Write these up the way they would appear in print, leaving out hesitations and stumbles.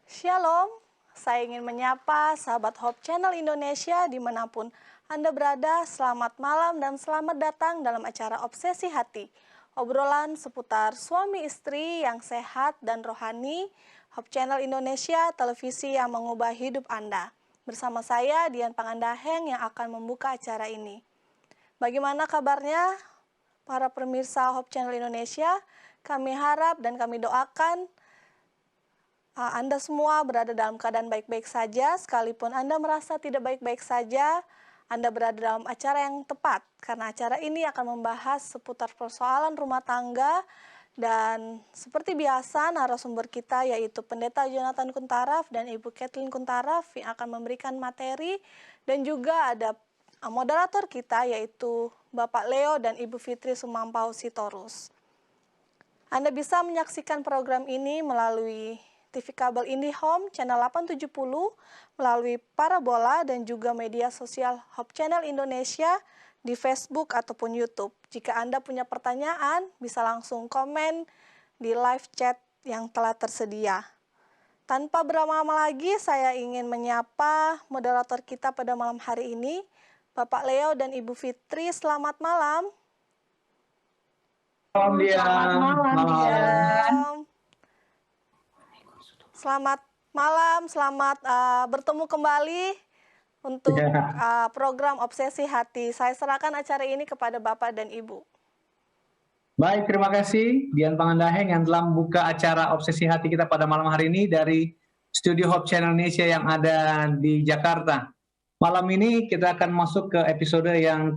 Shalom, saya ingin menyapa sahabat Hope Channel Indonesia dimanapun Anda berada. Selamat malam dan selamat datang dalam acara Obsesi Hati. Obrolan seputar suami istri yang sehat dan rohani. Hope Channel Indonesia, televisi yang mengubah hidup Anda. Bersama saya, Dian Pangandaheng, yang akan membuka acara ini. Bagaimana kabarnya para pemirsa Hope Channel Indonesia? Kami harap dan kami doakan Anda semua berada dalam keadaan baik-baik saja. Sekalipun Anda merasa tidak baik-baik saja, Anda berada dalam acara yang tepat. Karena acara ini akan membahas seputar persoalan rumah tangga. Dan seperti biasa, narasumber kita yaitu Pendeta Jonathan Kuntaraf dan Ibu Kathleen Kuntaraf yang akan memberikan materi. Dan juga ada moderator kita yaitu Bapak Leo dan Ibu Fitri Sumampau Sitorus. Anda bisa menyaksikan program ini melalui TV kabel IndiHome channel 870, melalui parabola dan juga media sosial Hope Channel Indonesia di Facebook ataupun YouTube. Jika Anda punya pertanyaan, bisa langsung komen di live chat yang telah tersedia. Tanpa berlama-lama lagi, saya ingin menyapa moderator kita pada malam hari ini, Bapak Leo dan Ibu Fitri. Selamat malam. Selamat malam. Selamat malam, selamat bertemu kembali untuk program Obsesi Hati. Saya serahkan acara ini kepada Bapak dan Ibu. Baik, terima kasih Dian Pangandaheng yang telah membuka acara Obsesi Hati kita pada malam hari ini dari Studio Hope Channel Indonesia yang ada di Jakarta. Malam ini kita akan masuk ke episode yang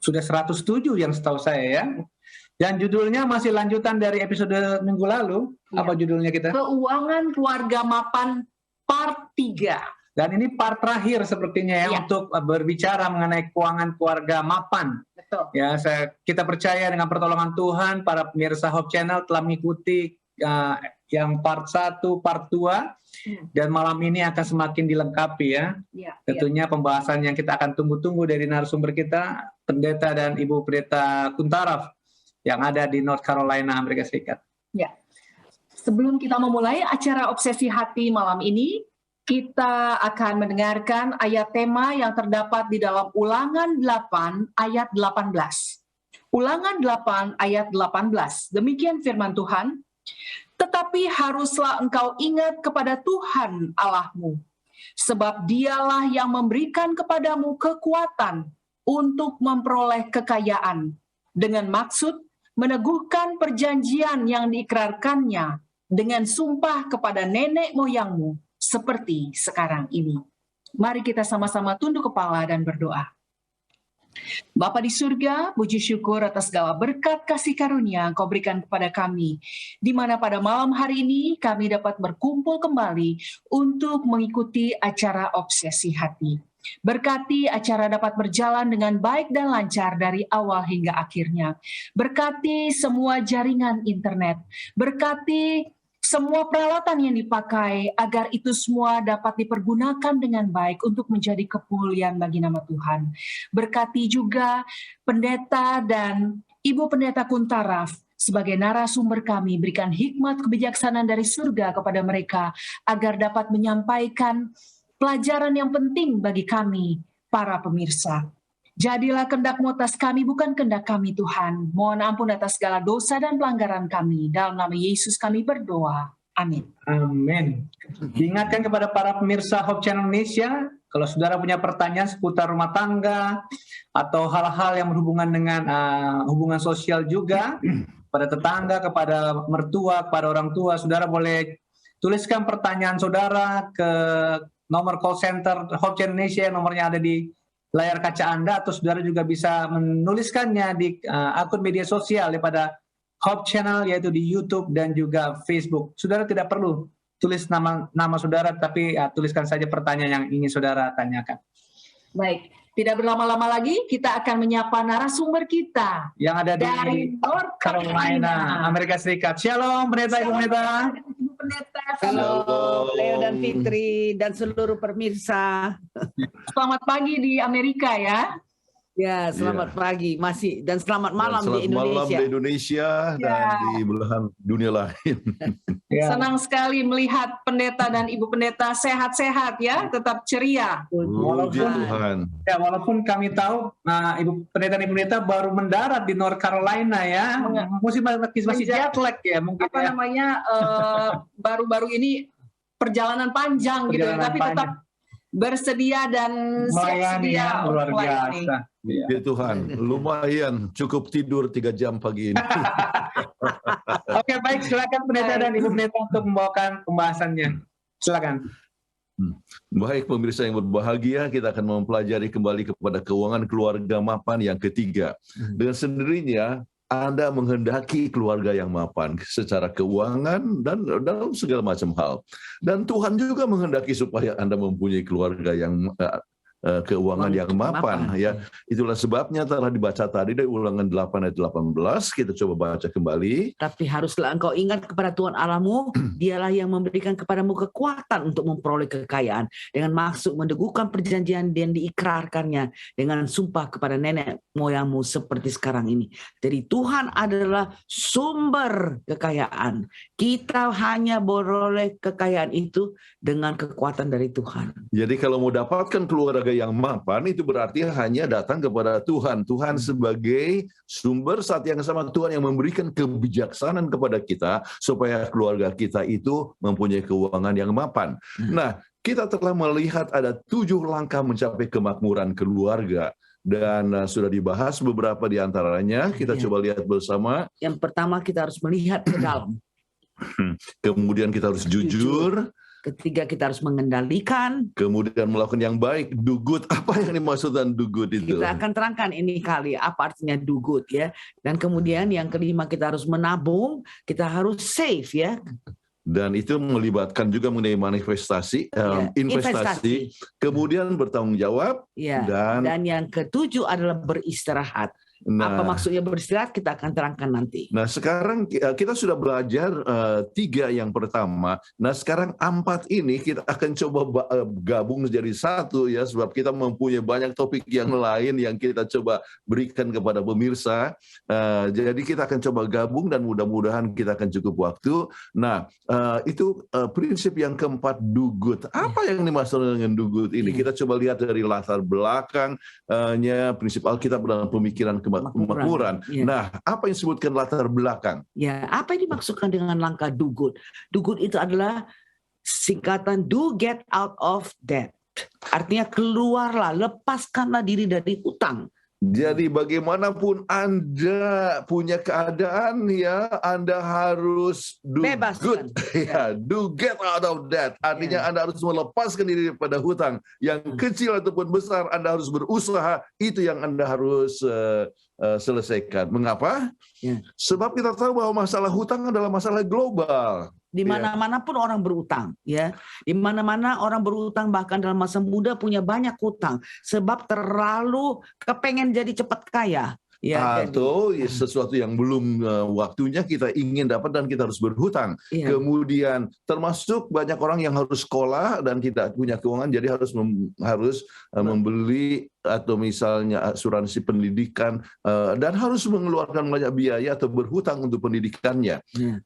sudah 107 yang setahu saya ya. Dan judulnya masih lanjutan dari episode minggu lalu. Ya. Apa judulnya kita? Keuangan Keluarga Mapan Part 3. Dan ini part terakhir sepertinya ya, untuk berbicara mengenai keuangan keluarga mapan. Betul. Ya, kita percaya dengan pertolongan Tuhan, para pemirsa Hope Channel telah mengikuti yang part 1, part 2, dan malam ini akan semakin dilengkapi ya. Tentunya pembahasan yang kita akan tunggu-tunggu dari narasumber kita, Pendeta dan Ibu Pendeta Kuntaraf, yang ada di North Carolina, Amerika Serikat. Ya. Sebelum kita memulai acara Obsesi Hati malam ini, kita akan mendengarkan ayat tema yang terdapat di dalam Ulangan 8 ayat 18. Ulangan 8 ayat 18. Demikian firman Tuhan. Tetapi haruslah engkau ingat kepada Tuhan Allahmu, sebab dialah yang memberikan kepadamu kekuatan untuk memperoleh kekayaan, dengan maksud meneguhkan perjanjian yang diikrarkannya dengan sumpah kepada nenek moyangmu seperti sekarang ini. Mari kita sama-sama tunduk kepala dan berdoa. Bapa di surga, puji syukur atas segala berkat kasih karunia Engkau berikan kepada kami, di mana pada malam hari ini kami dapat berkumpul kembali untuk mengikuti acara Obsesi Hati. Berkati acara dapat berjalan dengan baik dan lancar dari awal hingga akhirnya. Berkati semua jaringan internet. Berkati semua peralatan yang dipakai agar itu semua dapat dipergunakan dengan baik untuk menjadi kemuliaan bagi nama Tuhan. Berkati juga pendeta dan Ibu Pendeta Kuntaraf sebagai narasumber kami, berikan hikmat kebijaksanaan dari surga kepada mereka agar dapat menyampaikan pelajaran yang penting bagi kami, para pemirsa. Jadilah kehendak-Mu atas kami, bukan kehendak kami Tuhan. Mohon ampun atas segala dosa dan pelanggaran kami. Dalam nama Yesus kami berdoa. Amin. Amin. Diingatkan kepada para pemirsa Hope Channel Indonesia, kalau saudara punya pertanyaan seputar rumah tangga, atau hal-hal yang berhubungan dengan hubungan sosial juga, pada tetangga, kepada mertua, kepada orang tua, saudara boleh tuliskan pertanyaan saudara ke nomor call center Hope Channel Indonesia, nomornya ada di layar kaca Anda, atau saudara juga bisa menuliskannya di akun media sosial daripada Hope Channel, yaitu di YouTube dan juga Facebook. Saudara tidak perlu tulis nama saudara, tapi tuliskan saja pertanyaan yang ingin saudara tanyakan. Baik, tidak berlama-lama lagi, kita akan menyapa narasumber kita yang ada dari North Carolina, Amerika Serikat. Shalom, Pendeta, Ibu Pendeta. Halo, Leo dan Fitri dan seluruh pemirsa. Selamat pagi di Amerika ya. Ya, selamat pagi masih dan selamat malam di Selamat malam Indonesia. di Indonesia dan di belahan dunia lain. Ya. Senang sekali melihat pendeta dan ibu pendeta sehat-sehat ya, tetap ceria. Puji Tuhan. Ya, walaupun kami tahu Ibu Pendeta dan Ibu Pendeta baru mendarat di North Carolina ya, masih jet lag ya mungkin Apa ya. namanya, baru-baru ini perjalanan panjang gitu ya, Perjalanan tapi panjang. tetap bersedia dan Melayani siap-sedia ya, untuk luar melayani. biasa. Ya. Ya Tuhan, lumayan cukup tidur 3 jam pagi ini. Oke, baik, silakan Pendeta dan Ibu Pendeta untuk membawakan pembahasannya. Silakan. Baik pemirsa yang berbahagia, kita akan mempelajari kembali kepada keuangan keluarga mapan yang ketiga. Dengan sendirinya Anda menghendaki keluarga yang mapan secara keuangan dan dalam segala macam hal. Dan Tuhan juga menghendaki supaya Anda mempunyai keluarga yang keuangan yang mapan ya. Itulah sebabnya telah dibaca tadi dari Ulangan 8 ayat 18. Kita coba baca kembali. Tapi haruslah engkau ingat kepada Tuhan Allahmu, dialah yang memberikan kepadamu kekuatan untuk memperoleh kekayaan dengan maksud mendegukan perjanjian dan diikrarkannya dengan sumpah kepada nenek moyangmu seperti sekarang ini. Jadi Tuhan adalah sumber kekayaan. Kita hanya beroleh kekayaan itu dengan kekuatan dari Tuhan. Jadi kalau mau dapatkan keluarga yang mapan itu berarti hanya datang kepada Tuhan. Tuhan sebagai sumber, saat yang sama Tuhan yang memberikan kebijaksanaan kepada kita supaya keluarga kita itu mempunyai keuangan yang mapan. Nah, kita telah melihat ada 7 langkah mencapai kemakmuran keluarga. Dan sudah dibahas beberapa di antaranya. Kita coba lihat bersama. Yang pertama kita harus melihat ke dalam. Kemudian kita harus jujur. Ketiga kita harus mengendalikan. Kemudian melakukan yang baik. Do good. Apa yang dimaksudkan do good itu? Kita akan terangkan ini kali apa artinya do good ya. Dan kemudian yang kelima kita harus menabung. Kita harus save ya. Dan itu melibatkan juga mengenai manifestasi, investasi. Kemudian bertanggung jawab. Ya. Dan yang ketujuh adalah beristirahat. Apa maksudnya beristirahat kita akan terangkan nanti. Nah sekarang kita sudah belajar 3 yang pertama. Nah sekarang 4 ini kita akan coba gabung menjadi 1 ya. Sebab kita mempunyai banyak topik yang lain yang kita coba berikan kepada pemirsa. Jadi kita akan coba gabung dan mudah-mudahan kita akan cukup waktu. Nah itu prinsip yang keempat, do good. Apa yang dimaksud dengan do good ini? Kita coba lihat dari latar belakangnya, prinsip Alkitab dalam pemikiran kemakmuran. Ya. Nah, apa yang disebutkan latar belakang? Ya, apa yang dimaksudkan dengan langkah do good? Do good itu adalah singkatan do get out of debt. Artinya keluarlah, lepaskanlah diri dari utang. Jadi bagaimanapun Anda punya keadaan ya, Anda harus do Bebaskan. good. Ya, do get out of debt. Artinya Anda harus melepaskan diri daripada hutang. Yang kecil ataupun besar Anda harus berusaha, itu yang Anda harus selesaikan. Mengapa? Ya. Sebab kita tahu bahwa masalah hutang adalah masalah global. Di mana-mana pun orang berutang, ya. Di mana-mana orang berutang, bahkan dalam masa muda punya banyak hutang sebab terlalu kepengen jadi cepat kaya. Ya, atau sesuatu yang belum waktunya kita ingin dapat dan kita harus berhutang. Iya. Kemudian termasuk banyak orang yang harus sekolah dan tidak punya keuangan, jadi harus membeli atau misalnya asuransi pendidikan dan harus mengeluarkan banyak biaya atau berhutang untuk pendidikannya.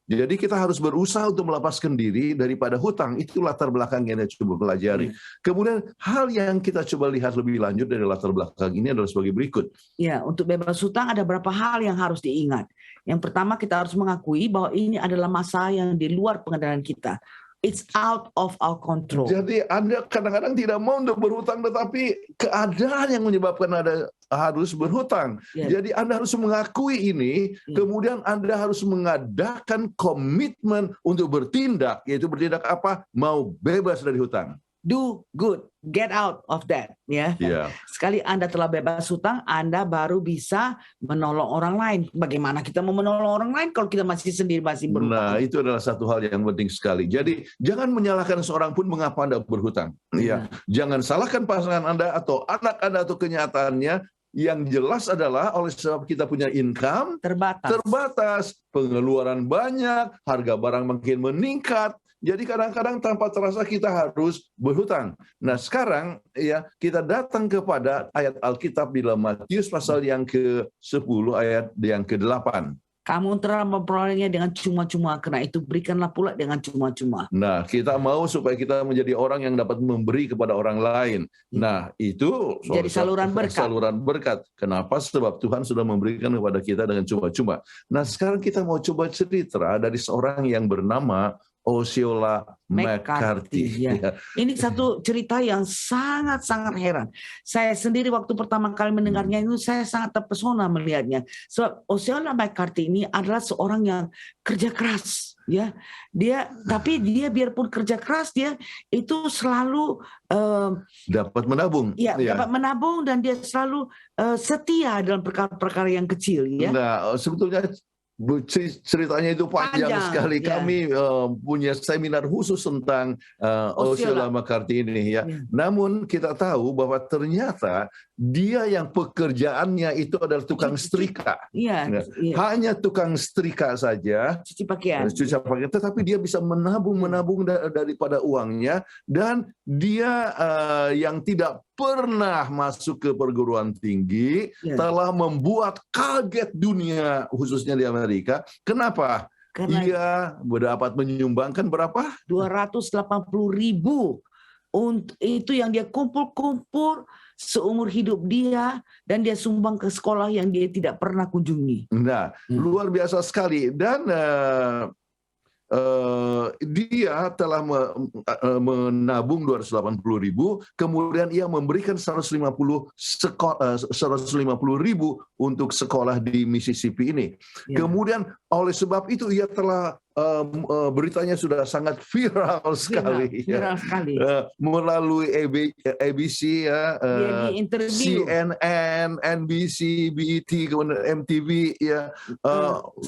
Jadi kita harus berusaha untuk melepaskan diri daripada hutang. Itu latar belakang yang kita coba pelajari. Kemudian hal yang kita coba lihat lebih lanjut dari latar belakang ini adalah sebagai berikut. Ya, untuk bebas hutang ada beberapa hal yang harus diingat. Yang pertama kita harus mengakui bahwa ini adalah masa yang di luar pengendalian kita. It's out of our control. Jadi Anda kadang-kadang tidak mau untuk berhutang, tetapi keadaan yang menyebabkan Anda harus berhutang. Jadi Anda harus mengakui ini, kemudian Anda harus mengadakan komitmen untuk bertindak, yaitu bertindak apa? Mau bebas dari hutang. Do good, get out of that, ya. Sekali Anda telah bebas hutang, Anda baru bisa menolong orang lain. Bagaimana kita mau menolong orang lain kalau kita masih sendiri masih berhutang? Nah, itu adalah satu hal yang penting sekali. Jadi jangan menyalahkan seorang pun mengapa Anda berhutang. Ya, jangan salahkan pasangan Anda atau anak Anda atau kenyataannya. Yang jelas adalah oleh sebab kita punya income terbatas, pengeluaran banyak, harga barang makin meningkat. Jadi kadang-kadang tanpa terasa kita harus berhutang. Nah sekarang ya kita datang kepada ayat Alkitab di dalam Matius pasal yang ke-10 ayat yang ke-8. Kamu telah memperolehnya dengan cuma-cuma, karena itu berikanlah pula dengan cuma-cuma. Nah, kita mau supaya kita menjadi orang yang dapat memberi kepada orang lain. Nah, itu Jadi saluran berkat. Saluran berkat. Kenapa? Sebab Tuhan sudah memberikan kepada kita dengan cuma-cuma. Nah, sekarang kita mau coba cerita dari seorang yang bernama Osceola McCarthy. Ya. Ini satu cerita yang sangat-sangat heran. Saya sendiri waktu pertama kali mendengarnya itu saya sangat terpesona melihatnya. Sebab Osceola McCarthy ini adalah seorang yang kerja keras, ya. Tapi dia biarpun kerja keras, dia itu selalu dapat menabung. dapat menabung, dan dia selalu setia dalam perkara-perkara yang kecil, ya. Nah, sebetulnya ceritanya itu panjang sekali. Ya. Kami punya seminar khusus tentang Osceola McCarthy ini, ya. Namun kita tahu bahwa ternyata dia yang pekerjaannya itu adalah tukang setrika. Iya. Hanya tukang setrika saja. Cuci pakaian. Tetapi dia bisa menabung daripada uangnya, dan dia yang tidak pernah masuk ke perguruan tinggi telah membuat kaget dunia, khususnya di Amerika. Kenapa? Karena Ia dapat menyumbangkan berapa? 280.000. Itu yang dia kumpul seumur hidup dia, dan dia sumbang ke sekolah yang dia tidak pernah kunjungi. Nah, luar biasa sekali. Dan dia telah menabung 280.000, kemudian ia memberikan 150.000 untuk sekolah di Mississippi ini. Ya. Kemudian oleh sebab itu ia telah beritanya sudah sangat viral sekali, viral sekali. Melalui ABC, ya, CNN, NBC, BET, kemudian MTV, ya.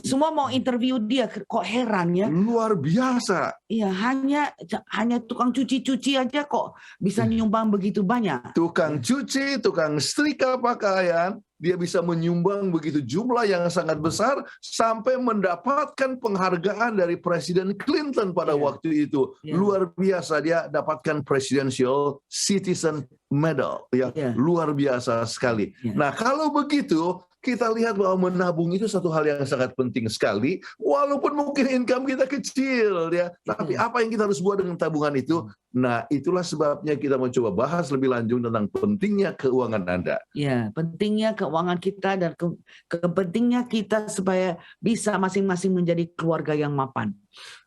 Semua mau interview dia, kok heran, ya. Luar biasa. Iya, hanya tukang cuci-cuci aja kok bisa nyumbang begitu banyak. Tukang cuci, tukang setrika pakaian, dia bisa menyumbang begitu jumlah yang sangat besar sampai mendapatkan penghargaan dari Presiden Clinton pada waktu itu. Luar biasa, dia dapatkan Presidential Citizen Medal, ya. Luar biasa sekali. Nah, kalau begitu kita lihat bahwa menabung itu satu hal yang sangat penting sekali, walaupun mungkin income kita kecil, ya. Tapi apa yang kita harus buat dengan tabungan itu? Nah, itulah sebabnya kita mau coba bahas lebih lanjut tentang pentingnya keuangan Anda. Ya, pentingnya keuangan kita dan pentingnya kita supaya bisa masing-masing menjadi keluarga yang mapan.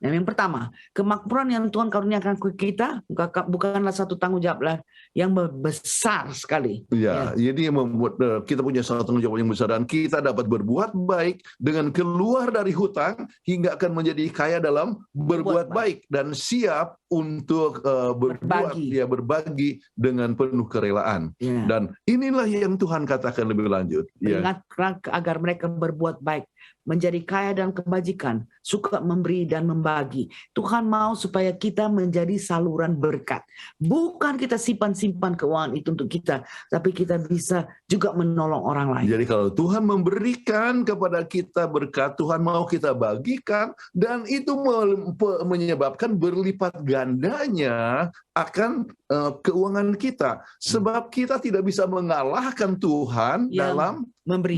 Nah, yang pertama, kemakmuran yang Tuhan karuniakan ke kita bukanlah satu tanggung jawab yang besar sekali. Ya, jadi membuat kita punya satu tanggung jawab yang besar, dan kita dapat berbuat baik dengan keluar dari hutang hingga akan menjadi kaya dalam berbuat baik dan siap untuk berbagi dengan penuh kerelaan. Dan inilah yang Tuhan katakan lebih lanjut. Ingatlah agar mereka berbuat baik, menjadi kaya dalam kebajikan, suka memberi dan membagi. Tuhan mau supaya kita menjadi saluran berkat. Bukan kita simpan-simpan keuangan itu untuk kita, tapi kita bisa juga menolong orang lain. Jadi kalau Tuhan memberikan kepada kita berkat, Tuhan mau kita bagikan, dan itu menyebabkan berlipat gandanya akan keuangan kita. Sebab kita tidak bisa mengalahkan Tuhan dalam memberi.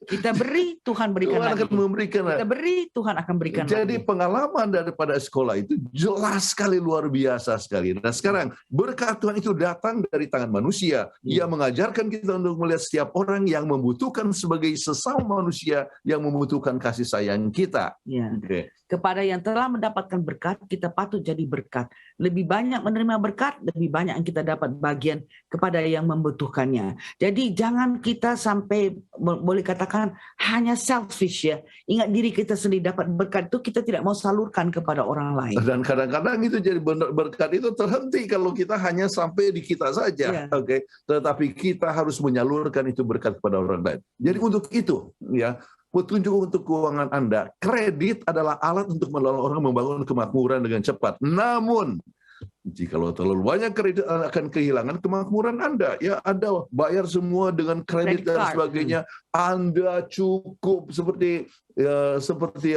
Kita beri, Tuhan berikan Tuhan lagi. akan memberikan. Kita beri, Tuhan akan berikan Jadi lagi. pengalaman daripada sekolah itu jelas sekali, luar biasa sekali. Nah sekarang berkat Tuhan itu datang dari tangan manusia. Ia mengajarkan kita untuk melihat setiap orang yang membutuhkan sebagai sesama manusia yang membutuhkan kasih sayang kita. Kepada yang telah mendapatkan berkat, kita patut jadi berkat. Lebih banyak menerima berkat, lebih banyak yang kita dapat bagian kepada yang membutuhkannya. Jadi jangan kita sampai boleh katakan hanya selfish, ya. Ingat diri kita sendiri dapat berkat itu kita tidak mau salurkan kepada orang lain. Dan kadang-kadang itu jadi berkat itu terhenti kalau kita hanya sampai di kita saja. Tetapi kita harus menyalurkan itu berkat kepada orang lain. Jadi untuk itu, ya, petunjuk untuk keuangan Anda, kredit adalah alat untuk menolong orang membangun kemakmuran dengan cepat. Namun, Jikalau terlalu banyak kredit, Anda akan kehilangan kemakmuran Anda. Ya, Anda bayar semua dengan kredit Credit dan card. sebagainya. Anda cukup seperti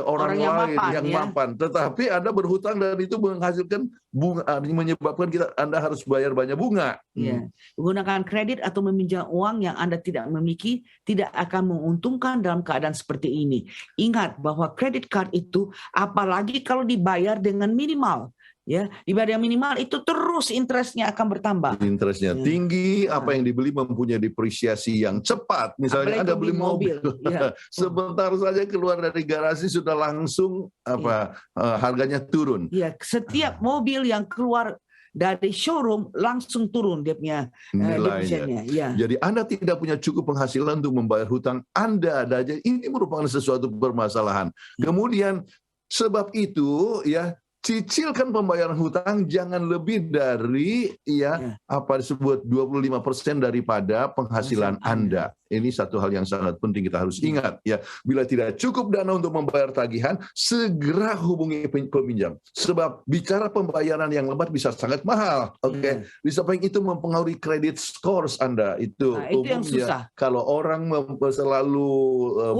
orang yang lain mapan, yang ya. mapan. Tetapi Anda berhutang dan itu menghasilkan bunga, menyebabkan Anda harus bayar banyak bunga. Ya. Menggunakan kredit atau meminjam uang yang Anda tidak memiliki tidak akan menguntungkan dalam keadaan seperti ini. Ingat bahwa kredit card itu apalagi kalau dibayar dengan minimal. Ya, dibayar yang minimal itu terus interestnya akan bertambah. Interestnya tinggi, apa yang dibeli mempunyai depresiasi yang cepat. Misalnya Apalagi Anda beli mobil, ya. sebentar saja keluar dari garasi sudah langsung harganya turun. Ya, setiap mobil yang keluar dari showroom langsung turun dia punya nilainya. Ya. Jadi Anda tidak punya cukup penghasilan untuk membayar hutang Anda. Dan ini merupakan sesuatu permasalahan. Kemudian sebab itu ya, cicilkan pembayaran hutang jangan lebih dari apa disebut 25% daripada penghasilan Anda. Ini satu hal yang sangat penting kita harus ingat ya. Bila tidak cukup dana untuk membayar tagihan, segera hubungi peminjam. Sebab bicara pembayaran yang lambat bisa sangat mahal. Oke. Di samping itu mempengaruhi kredit scores Anda. Itu itu yang susah. Kalau orang selalu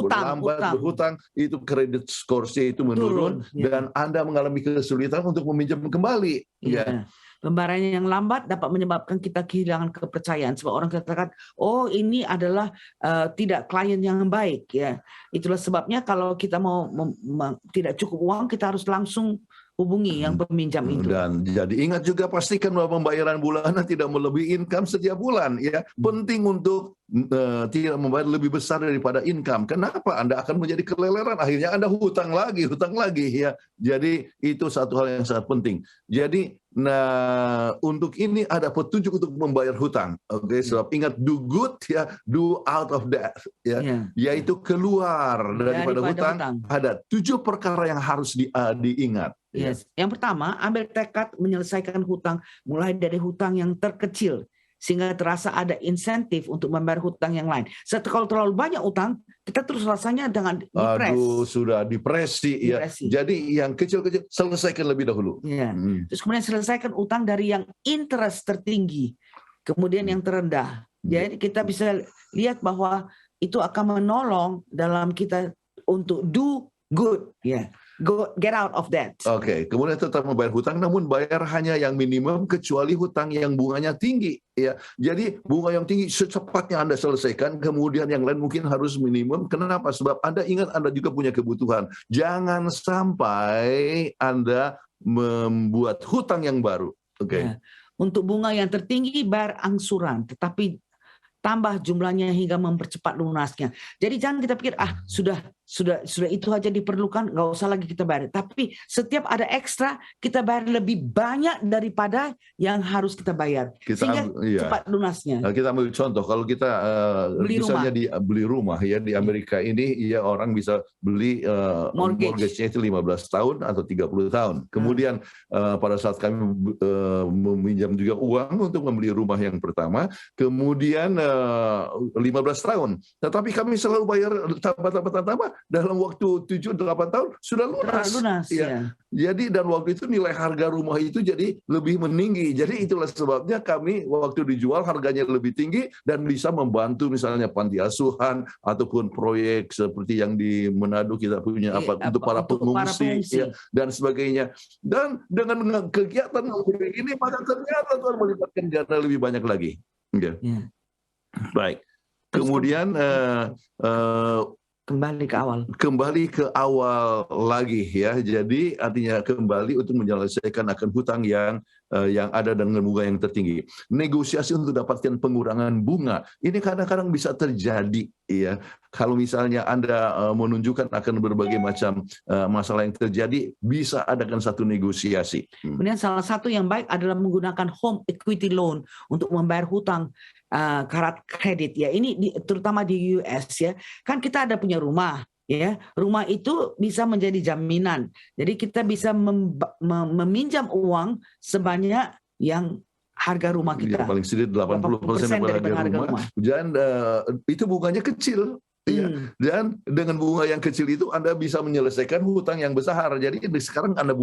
berlambat berhutang, itu kredit score-nya itu menurun dan Anda mengalami kesulitan untuk meminjam kembali. Ya. Pembayaran yang lambat dapat menyebabkan kita kehilangan kepercayaan sebab orang katakan, oh ini adalah tidak klien yang baik ya. Itulah sebabnya kalau kita mau tidak cukup uang, kita harus langsung hubungi yang peminjam itu. Dan jadi ingat juga pastikan bahwa pembayaran bulanan tidak melebihi income setiap bulan ya. Penting untuk tidak membayar lebih besar daripada income. Kenapa? Anda akan menjadi keleleran. Akhirnya Anda hutang lagi ya. Jadi itu satu hal yang sangat penting. Jadi untuk ini ada petunjuk untuk membayar hutang. Oke, sebab ingat do good ya, do out of debt ya. Yaitu keluar daripada hutang. Ada 7 perkara yang harus diingat. Yes. Yang pertama, ambil tekad menyelesaikan hutang mulai dari hutang yang terkecil sehingga terasa ada insentif untuk membayar hutang yang lain. Kalau terlalu banyak utang, kita terus rasanya dengan depresi. Aduh, sudah depresi ya. Jadi yang kecil-kecil selesaikan lebih dahulu. Ya. Terus kemudian selesaikan utang dari yang interest tertinggi, kemudian yang terendah. Jadi kita bisa lihat bahwa itu akan menolong dalam kita untuk do good ya. Get out of that. Oke, kemudian tetap membayar hutang, namun bayar hanya yang minimum kecuali hutang yang bunganya tinggi. Ya, jadi bunga yang tinggi secepatnya Anda selesaikan, kemudian yang lain mungkin harus minimum. Kenapa? Sebab Anda ingat Anda juga punya kebutuhan. Jangan sampai Anda membuat hutang yang baru. Oke. Ya. Untuk bunga yang tertinggi bayar angsuran, tetapi tambah jumlahnya hingga mempercepat lunasnya. Jadi jangan kita pikir sudah itu aja diperlukan, nggak usah lagi kita bayar. Tapi setiap ada ekstra kita bayar lebih banyak daripada yang harus kita bayar sehingga cepat lunasnya. Kita ambil contoh, kalau kita misalnya beli rumah ya di Amerika ini ya, orang bisa beli mortgage-nya itu 15 tahun atau 30 tahun. Kemudian pada saat kami meminjam juga uang untuk membeli rumah yang pertama, kemudian 15 tahun. Tetapi kami selalu bayar tambah dalam waktu 7-8 tahun sudah lunas. Ya. Jadi dan waktu itu nilai harga rumah itu jadi lebih meninggi. Jadi itulah sebabnya kami waktu dijual harganya lebih tinggi dan bisa membantu misalnya panti asuhan ataupun proyek seperti yang di Manado kita punya untuk para pengungsi ya, dan sebagainya. Dan dengan kegiatan ini maka ternyata Tuhan melibatkan dana lebih banyak lagi. Okay. Yeah. Baik. Kemudian kembali ke awal lagi ya. Jadi artinya kembali untuk menyelesaikan akan hutang yang ada dengan bunga yang tertinggi. Negosiasi untuk dapatkan pengurangan bunga ini kadang-kadang bisa terjadi ya. Kalau misalnya Anda menunjukkan akan berbagai macam masalah yang terjadi, bisa adakan satu negosiasi. Kemudian salah satu yang baik adalah menggunakan home equity loan untuk membayar hutang karat kredit ya. Ini terutama di US ya. Kan kita ada punya rumah ya. Rumah itu bisa menjadi jaminan. Jadi kita bisa meminjam uang sebanyak yang harga rumah kita. Ya, paling sedikit 80% daripada harga rumah. Dan itu bunganya kecil. Ya. Dan dengan bunga yang kecil itu Anda bisa menyelesaikan hutang yang besar. Jadi sekarang Anda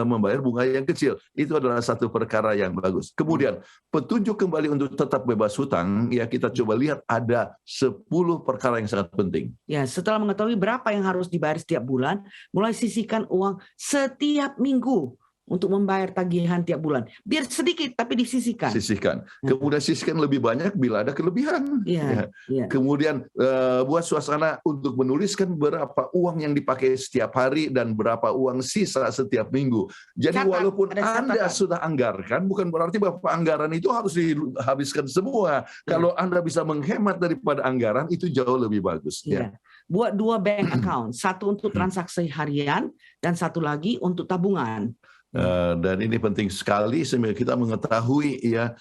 membayar bunga yang kecil. Itu adalah satu perkara yang bagus. Kemudian petunjuk kembali untuk tetap bebas hutang, ya kita coba lihat ada 10 perkara yang sangat penting. Ya, setelah mengetahui berapa yang harus dibayar setiap bulan, mulai sisihkan uang setiap minggu untuk membayar tagihan tiap bulan. Biar sedikit tapi disisihkan. Sisihkan. Kemudian sisihkan lebih banyak bila ada kelebihan. Iya, iya. Kemudian buat suasana untuk menuliskan berapa uang yang dipakai setiap hari dan berapa uang sisa setiap minggu. Jadi Catat, walaupun ada Anda catatan. sudah anggarkan, bukan berarti bahwa anggaran itu harus dihabiskan semua. Kalau Anda bisa menghemat daripada anggaran, itu jauh lebih bagus. Iya. Buat 2 bank account, satu untuk transaksi harian dan satu lagi untuk tabungan. Dan ini penting sekali sehingga kita mengetahui ya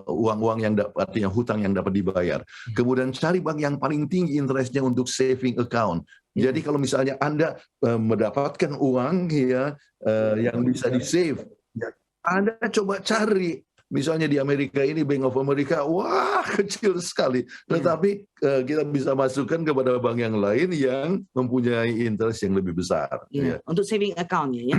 uang-uang yang artinya hutang yang dapat dibayar. Kemudian cari bank yang paling tinggi interestnya untuk saving account. Jadi kalau misalnya Anda mendapatkan uang ya yang bisa di-save, Anda coba cari. Misalnya di Amerika ini Bank of America, wah kecil sekali. Tetapi kita bisa masukkan kepada bank yang lain yang mempunyai interest yang lebih besar. Ya, untuk saving account-nya ya.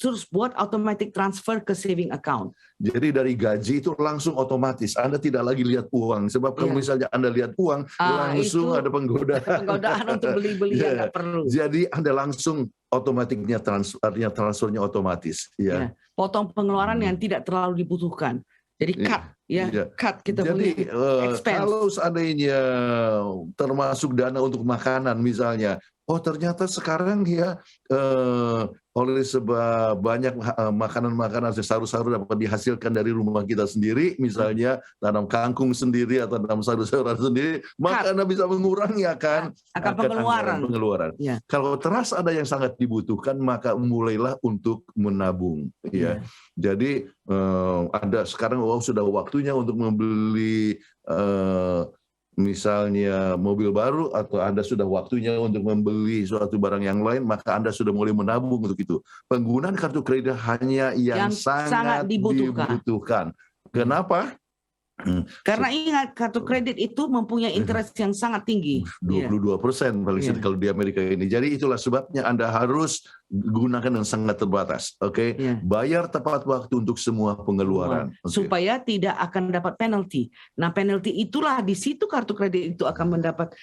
Terus buat automatic transfer ke saving account. Jadi dari gaji itu langsung otomatis. Anda tidak lagi lihat uang. Sebab kalau misalnya Anda lihat uang, langsung ada penggodaan. Penggodaan untuk beli-beli yang nggak perlu. Jadi Anda langsung otomatiknya transfernya otomatis. Ya. Potong pengeluaran yang tidak terlalu dibutuhkan. Jadi cut, cut kita Jadi kalau seandainya termasuk dana untuk makanan misalnya, oh ternyata sekarang ya oleh sebab banyak makanan-makanan sayur-sayur dapat dihasilkan dari rumah kita sendiri, misalnya tanam kangkung sendiri atau tanam sayur-sayuran sendiri, maka Anda bisa mengurangi akan pengeluaran. Ya. Kalau terasa ada yang sangat dibutuhkan, maka mulailah untuk menabung. Ya. Jadi Anda sekarang sudah waktunya untuk membeli misalnya mobil baru atau Anda sudah waktunya untuk membeli suatu barang yang lain, maka Anda sudah mulai menabung untuk itu. Penggunaan kartu kredit hanya yang sangat dibutuhkan. Kenapa? Karena ingat kartu kredit itu mempunyai interest yang sangat tinggi. 22% paling sedikit kalau di Amerika ini. Jadi itulah sebabnya Anda harus gunakan yang sangat terbatas. Oke, bayar tepat waktu untuk semua pengeluaran. Supaya tidak akan dapat penalti. Nah, penalti itulah di situ kartu kredit itu akan mendapat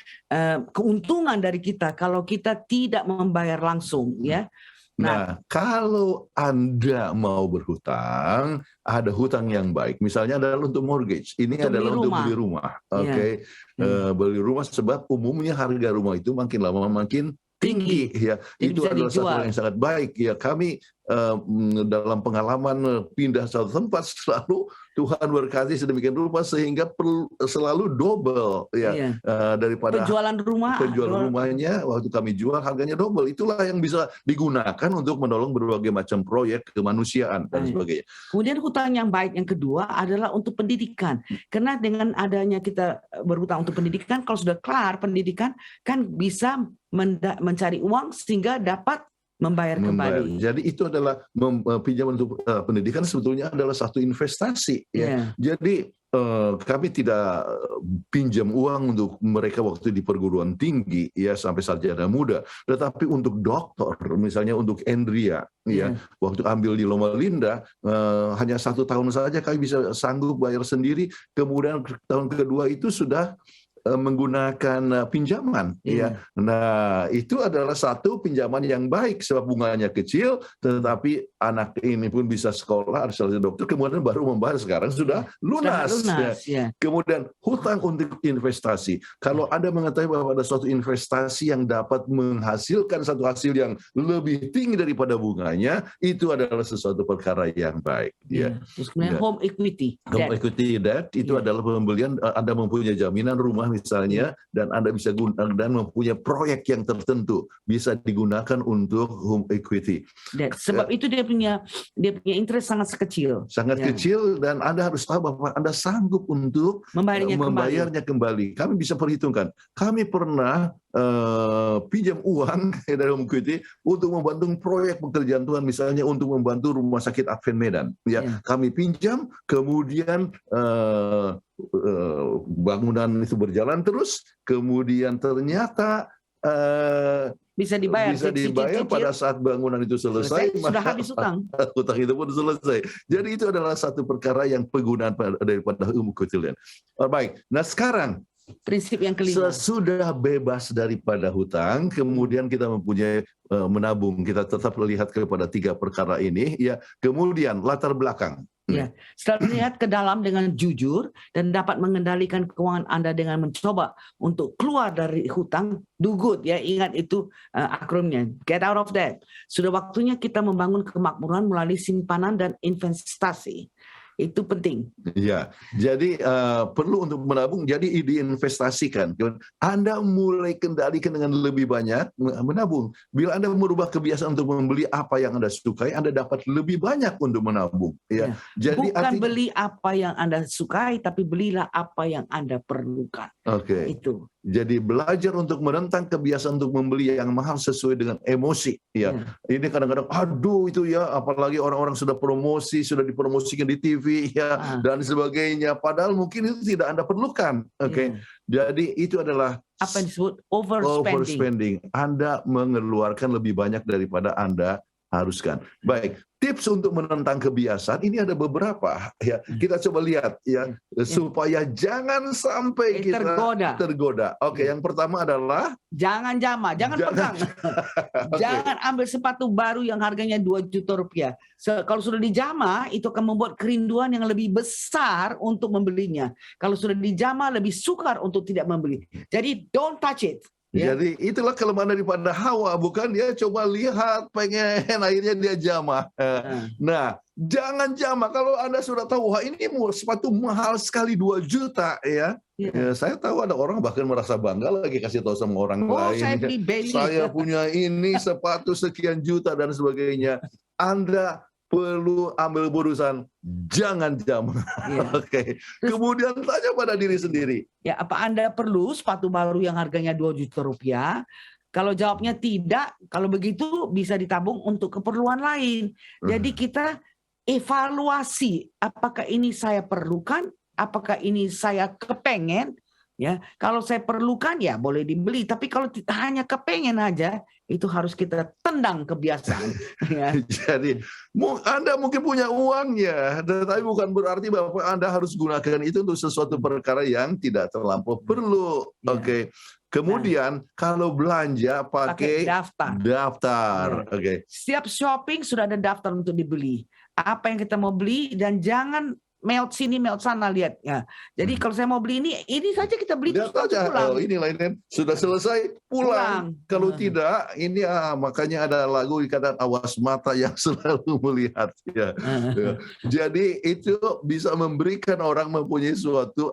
keuntungan dari kita kalau kita tidak membayar langsung, ya. Nah, kalau Anda mau berhutang, ada hutang yang baik. Misalnya adalah untuk mortgage. Ini adalah untuk beli rumah. Oke. Beli rumah sebab umumnya harga rumah itu makin lama makin tinggi. Ya. Itu adalah satu yang sangat baik. Ya, kami dalam pengalaman pindah satu tempat selalu Tuhan berkati sedemikian rupa sehingga selalu double ya daripada penjualan rumahnya waktu kami jual harganya double. Itulah yang bisa digunakan untuk menolong berbagai macam proyek kemanusiaan dan sebagainya. Kemudian hutang yang baik yang kedua adalah untuk pendidikan. Karena dengan adanya kita berhutang untuk pendidikan, kalau sudah kelar pendidikan kan bisa mencari uang sehingga dapat membayar kembali. Jadi itu adalah pinjaman untuk pendidikan sebetulnya adalah satu investasi. Ya. Jadi kami tidak pinjam uang untuk mereka waktu di perguruan tinggi ya sampai sarjana muda, tetapi untuk dokter misalnya untuk Andrea ya waktu ambil di Loma Linda hanya 1 tahun saja kami bisa sanggup bayar sendiri. Kemudian tahun kedua itu sudah menggunakan pinjaman ya. Nah, itu adalah satu pinjaman yang baik sebab bunganya kecil tetapi anak ini pun bisa sekolah selesai dokter kemudian baru membayar sekarang sudah lunas. Ya. Kemudian hutang untuk investasi. Kalau Anda mengetahui bahwa ada suatu investasi yang dapat menghasilkan satu hasil yang lebih tinggi daripada bunganya, itu adalah sesuatu perkara yang baik ya. Terus kemudian home equity. Home equity debt itu adalah pembelian Anda mempunyai jaminan rumah misalnya dan Anda bisa gunakan dan mempunyai proyek yang tertentu bisa digunakan untuk home equity. Sebab itu dia punya interest sangat kecil. Sangat kecil dan Anda harus tahu bahwa Anda sanggup untuk membayarnya kembali. Kami bisa perhitungkan. Kami pernah pinjam uang dalam kutip untuk membantu proyek pekerjaan Tuhan, misalnya untuk membantu Rumah Sakit Advent Medan. Ya, kami pinjam, kemudian bangunan itu berjalan terus, kemudian ternyata Bisa dibayar, bisa dibayar pada saat bangunan itu selesai, sudah habis utang. Utang itu pun selesai. Jadi itu adalah satu perkara yang penggunaan daripada ilmu keutilan. Baik, nah sekarang Prinsip yang kelima. sesudah bebas daripada hutang, kemudian kita mempunyai menabung. Kita tetap melihat kepada 3 perkara ini. Ya, kemudian latar belakang. Ya, setelah melihat ke dalam dengan jujur dan dapat mengendalikan keuangan Anda dengan mencoba untuk keluar dari hutang, do good, ya, ingat itu akronimnya, get out of debt. Sudah waktunya kita membangun kemakmuran melalui simpanan dan investasi. Itu penting. Ya, jadi perlu untuk menabung, jadi diinvestasikan. Anda mulai kendalikan dengan lebih banyak menabung. Bila Anda merubah kebiasaan untuk membeli apa yang Anda sukai, Anda dapat lebih banyak untuk menabung. Ya. Jadi bukan beli apa yang Anda sukai, tapi belilah apa yang Anda perlukan. Oke. Itu. Jadi belajar untuk menentang kebiasaan untuk membeli yang mahal sesuai dengan emosi. Ya, ini kadang-kadang, aduh itu ya, apalagi orang-orang sudah promosi, sudah dipromosikan di TV ya dan sebagainya. Padahal mungkin itu tidak Anda perlukan. Oke. Jadi itu adalah apa yang disebut overspending. Anda mengeluarkan lebih banyak daripada Anda haruskan. Baik, tips untuk menentang kebiasaan ini ada beberapa ya. Kita coba lihat ya, supaya jangan sampai kita tergoda. Oke, yang pertama adalah jangan jama, jangan pegang. Jangan ambil sepatu baru yang harganya 2 juta rupiah. Kalau sudah dijama, itu akan membuat kerinduan yang lebih besar untuk membelinya. Kalau sudah dijama, lebih sukar untuk tidak membeli. Jadi don't touch it. Jadi itulah kelemahan daripada Hawa, bukan? Dia coba lihat, pengen, akhirnya dia jama. Nah, jangan jama. Kalau Anda sudah tahu, wah ini sepatu mahal sekali 2 juta ya. Ya, saya tahu ada orang bahkan merasa bangga lagi kasih tahu sama orang lain. Saya punya ini sepatu sekian juta dan sebagainya. Anda perlu ambil putusan, jangan jama. Oke. Kemudian tanya pada diri sendiri. Ya, apa Anda perlu sepatu baru yang harganya 2 juta rupiah? Kalau jawabnya tidak, kalau begitu bisa ditabung untuk keperluan lain. Jadi kita evaluasi, apakah ini saya perlukan, apakah ini saya kepengen. Ya, kalau saya perlukan ya boleh dibeli, tapi kalau hanya kepengen aja, itu harus kita tendang kebiasaan. Ya. Jadi Anda mungkin punya uangnya, tetapi bukan berarti bahwa Anda harus gunakan itu untuk sesuatu perkara yang tidak terlampau perlu. Oke. Kemudian kalau belanja pakai daftar. Oke. Setiap shopping sudah ada daftar untuk dibeli. Apa yang kita mau beli dan jangan melt sini, melt sana, lihat ya. Jadi kalau saya mau beli ini saja kita beli terus pulang. Oh, ini lainnya sudah selesai pulang. Kalau tidak, ini makanya ada lagu dikatakan awas mata yang selalu melihat. Ya. Jadi itu bisa memberikan orang mempunyai suatu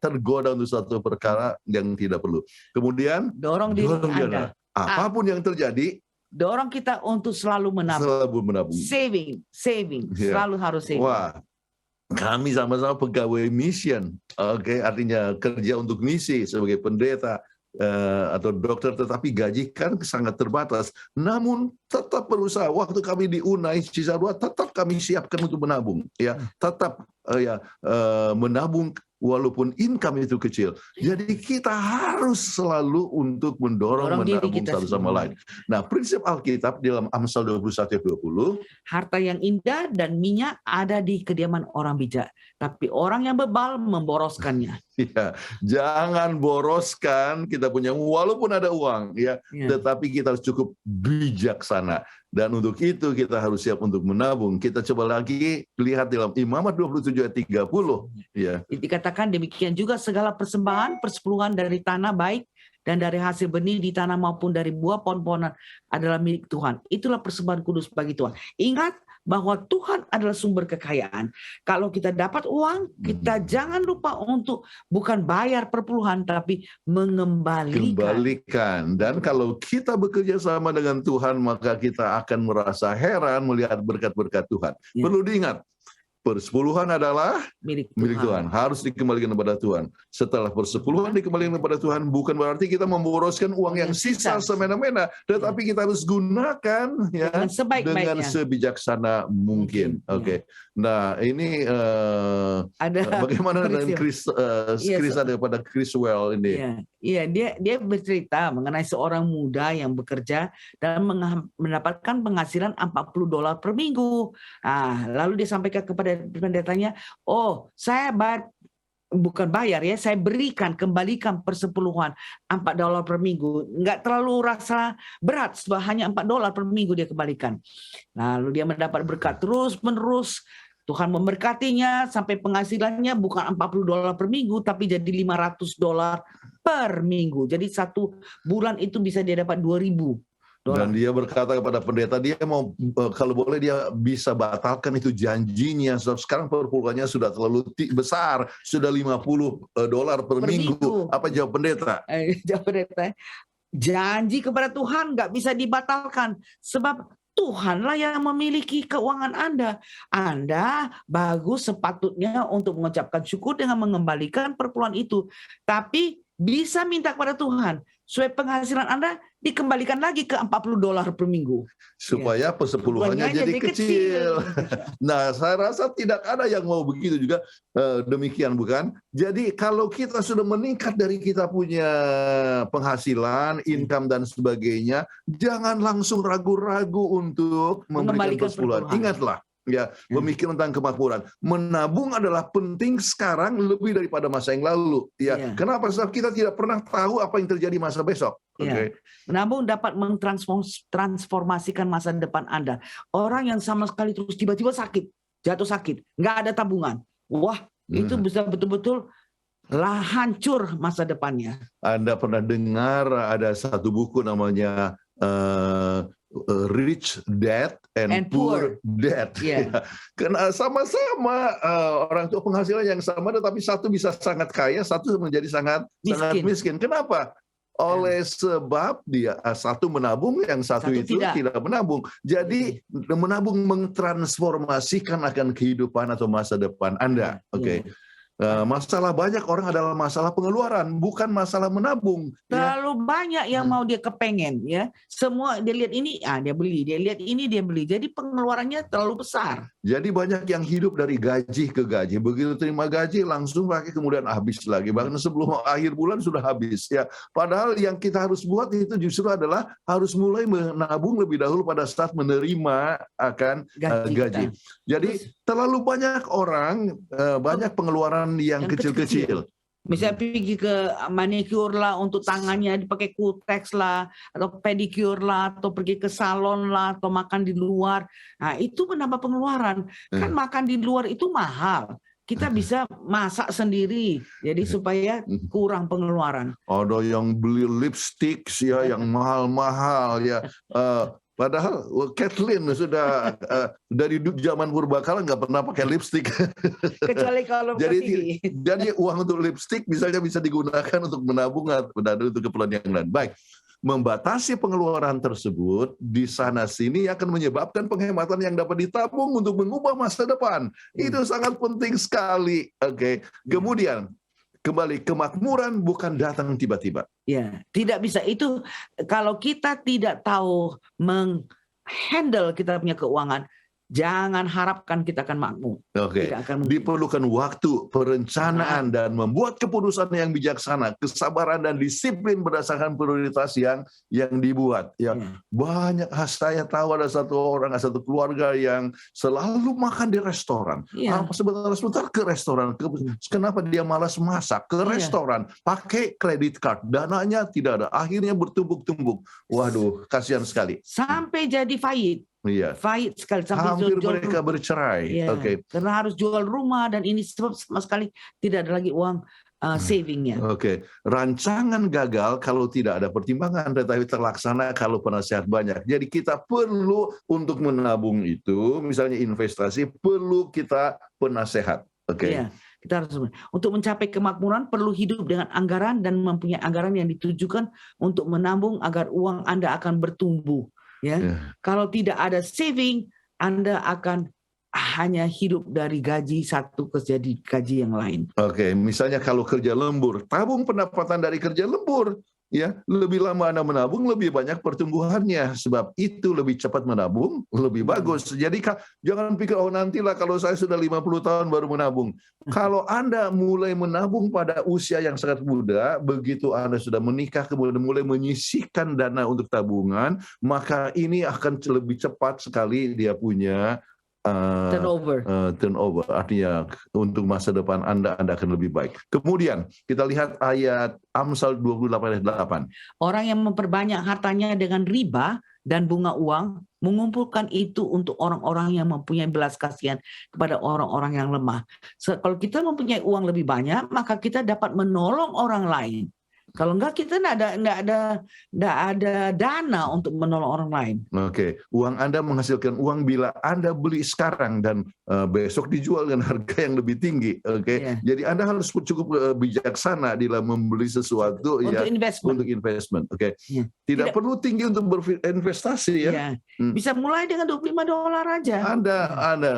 tergoda untuk suatu perkara yang tidak perlu. Kemudian dorong diri Anda. Apapun yang terjadi, dorong kita untuk selalu menabung. Saving, selalu harus saving. Wah. Kami sama-sama pegawai mission, artinya kerja untuk misi sebagai pendeta atau dokter, tetapi gaji kan sangat terbatas. Namun tetap berusaha. Waktu kami di Unai Cisarua, tetap kami siapkan untuk menabung, ya, tetap menabung walaupun income itu kecil. Jadi kita harus selalu untuk mendorong menabung satu sama lain. Nah, prinsip Alkitab dalam Amsal 21:20, harta yang indah dan minyak ada di kediaman orang bijak, tapi orang yang bebal memboroskannya. Ya, jangan boroskan kita punya, walaupun ada uang, ya, tetapi kita harus cukup bijaksana. Dan untuk itu kita harus siap untuk menabung. Kita coba lagi lihat dalam Imamat 27:30. Ya. Dikatakan demikian juga segala persembahan, persepuluhan dari tanah baik dan dari hasil benih di tanah maupun dari buah pohon-pohonan adalah milik Tuhan. Itulah persembahan kudus bagi Tuhan. Ingat bahwa Tuhan adalah sumber kekayaan. Kalau kita dapat uang, kita jangan lupa untuk bukan bayar perpuluhan, tapi mengembalikan. Dan kalau kita bekerja sama dengan Tuhan, maka kita akan merasa heran melihat berkat-berkat Tuhan. Perlu diingat, persepuluhan adalah milik milik Tuhan, harus dikembalikan kepada Tuhan. Setelah persepuluhan dikembalikan kepada Tuhan, bukan berarti kita memboroskan uang yang sisa semena-mena, tetapi kita harus gunakan ya Dengan sebaik-baiknya. dengan sebijaksana mungkin. Oke. Nah, ini Ada bagaimana dengan peristiwa. Chris daripada Criswell ini? Iya, dia bercerita mengenai seorang muda yang bekerja dan mendapatkan penghasilan $40 per minggu. Nah, lalu dia sampaikan kepada pendetanya, "Oh, saya bukan bayar ya, saya kembalikan persepuluhan $4 per minggu. Nggak terlalu rasa berat, sebab hanya $4 per minggu dia kembalikan." Lalu dia mendapat berkat terus-menerus. Tuhan memberkatinya sampai penghasilannya bukan $40 per minggu, tapi jadi $500 per minggu. Jadi 1 bulan itu bisa dia dapat $2.000. Dan dia berkata kepada pendeta, dia mau kalau boleh dia bisa batalkan itu janjinya. Sebab sekarang persepuluhannya sudah terlalu besar, sudah $50 per minggu. Apa jawab pendeta? Jawab pendeta, janji kepada Tuhan nggak bisa dibatalkan, sebab Tuhanlah yang memiliki keuangan Anda. Anda bagus sepatutnya untuk mengucapkan syukur dengan mengembalikan perpuluhan itu. Tapi bisa minta kepada Tuhan supaya penghasilan Anda dikembalikan lagi ke $40 per minggu. Supaya persepuluhannya jadi kecil. Nah, saya rasa tidak ada yang mau begitu juga, demikian bukan? Jadi kalau kita sudah meningkat dari kita punya penghasilan, income dan sebagainya, jangan langsung ragu-ragu untuk memberikan persepuluhan. Ingatlah, ya, memikir tentang kemakmuran. Menabung adalah penting sekarang lebih daripada masa yang lalu. Ya, kenapa? Sebab kita tidak pernah tahu apa yang terjadi masa besok. Okay. Menabung dapat mentransformasikan masa depan Anda. Orang yang sama sekali terus tiba-tiba jatuh sakit, nggak ada tabungan. Wah, itu bisa betul-betul hancur masa depannya. Anda pernah dengar ada satu buku namanya Rich Dad and Poor Dad. Karena sama-sama orang tua penghasilan yang sama, tetapi satu bisa sangat kaya, satu menjadi sangat miskin. Kenapa? Oleh sebab dia satu menabung, yang satu itu tidak menabung. Jadi menabung mentransformasikan akan kehidupan atau masa depan Anda. Oke. Masalah banyak orang adalah masalah pengeluaran, bukan masalah menabung. Terlalu banyak yang mau dia kepengen, ya. Semua dia lihat ini, dia beli. Dia lihat ini, dia beli. Jadi pengeluarannya terlalu besar. Jadi banyak yang hidup dari gaji ke gaji. Begitu terima gaji langsung pakai, kemudian habis lagi. Bahkan sebelum akhir bulan sudah habis. Ya, padahal yang kita harus buat itu justru adalah harus mulai menabung lebih dahulu pada saat menerima akan gaji. Jadi terlalu banyak orang, banyak pengeluaran yang kecil-kecil. Misalnya pergi ke manicure lah, untuk tangannya dipakai kutex lah, atau pedicure lah, atau pergi ke salon lah, atau makan di luar. Nah, itu menambah pengeluaran. Kan makan di luar itu mahal. Kita bisa masak sendiri, jadi supaya kurang pengeluaran. Ada yang beli lipstick ya, yang mahal-mahal ya. Padahal Kathleen sudah dari zaman purbakala nggak pernah pakai lipstick. Kecuali kalau jadi uang untuk lipstick misalnya bisa digunakan untuk menabung atau untuk keperluan yang lain. Baik, membatasi pengeluaran tersebut di sana sini akan menyebabkan penghematan yang dapat ditabung untuk mengubah masa depan. Itu sangat penting sekali. Oke. Kemudian kembali, kemakmuran bukan datang tiba-tiba. Ya, tidak bisa. Itu kalau kita tidak tahu menghandle kita punya keuangan, jangan harapkan kita akan makmur. Oke. Diperlukan waktu, perencanaan, dan membuat keputusan yang bijaksana, kesabaran dan disiplin berdasarkan prioritas yang dibuat. Ya, banyak. Saya tahu ada satu keluarga yang selalu makan di restoran. Sebentar ke restoran. Kenapa dia malas masak? Ke restoran, pakai kredit card, dananya tidak ada. Akhirnya bertumbuk-tumbuk. Waduh, kasihan sekali. Sampai jadi pahit. Pahit sekali, sampai hampir mereka bercerai. Karena harus jual rumah, dan ini sebab sama sekali tidak ada lagi uang savingnya. Rancangan gagal kalau tidak ada pertimbangan, tetapi terlaksana kalau penasehat banyak. Jadi kita perlu untuk menabung itu, misalnya investasi, perlu kita penasehat. Kita harus, untuk mencapai kemakmuran perlu hidup dengan anggaran dan mempunyai anggaran yang ditujukan untuk menabung agar uang Anda akan bertumbuh. Kalau tidak ada saving, Anda akan hanya hidup dari gaji satu ke jadi gaji yang lain. Oke, misalnya kalau kerja lembur, tabung pendapatan dari kerja lembur. Ya, lebih lama Anda menabung, lebih banyak pertumbuhannya. Sebab itu lebih cepat menabung, lebih bagus. Jadi jangan pikir, oh nantilah kalau saya sudah 50 tahun baru menabung. Kalau Anda mulai menabung pada usia yang sangat muda, begitu Anda sudah menikah, kemudian mulai menyisihkan dana untuk tabungan, maka ini akan lebih cepat sekali dia punya turnover, artinya untuk masa depan Anda akan lebih baik. Kemudian kita lihat ayat Amsal 28 ayat 8. Orang yang memperbanyak hartanya dengan riba dan bunga uang, mengumpulkan itu untuk orang-orang yang mempunyai belas kasihan kepada orang-orang yang lemah. Kalau kita mempunyai uang lebih banyak, maka kita dapat menolong orang lain. Kalau enggak, kita enggak ada dana untuk menolong orang lain. Oke, uang Anda menghasilkan uang bila Anda beli sekarang dan besok dijual dengan harga yang lebih tinggi. Oke, jadi Anda harus cukup bijaksana dalam membeli sesuatu untuk investment. Oke, tidak perlu tinggi untuk berinvestasi ya. Bisa mulai dengan $25 aja. Anda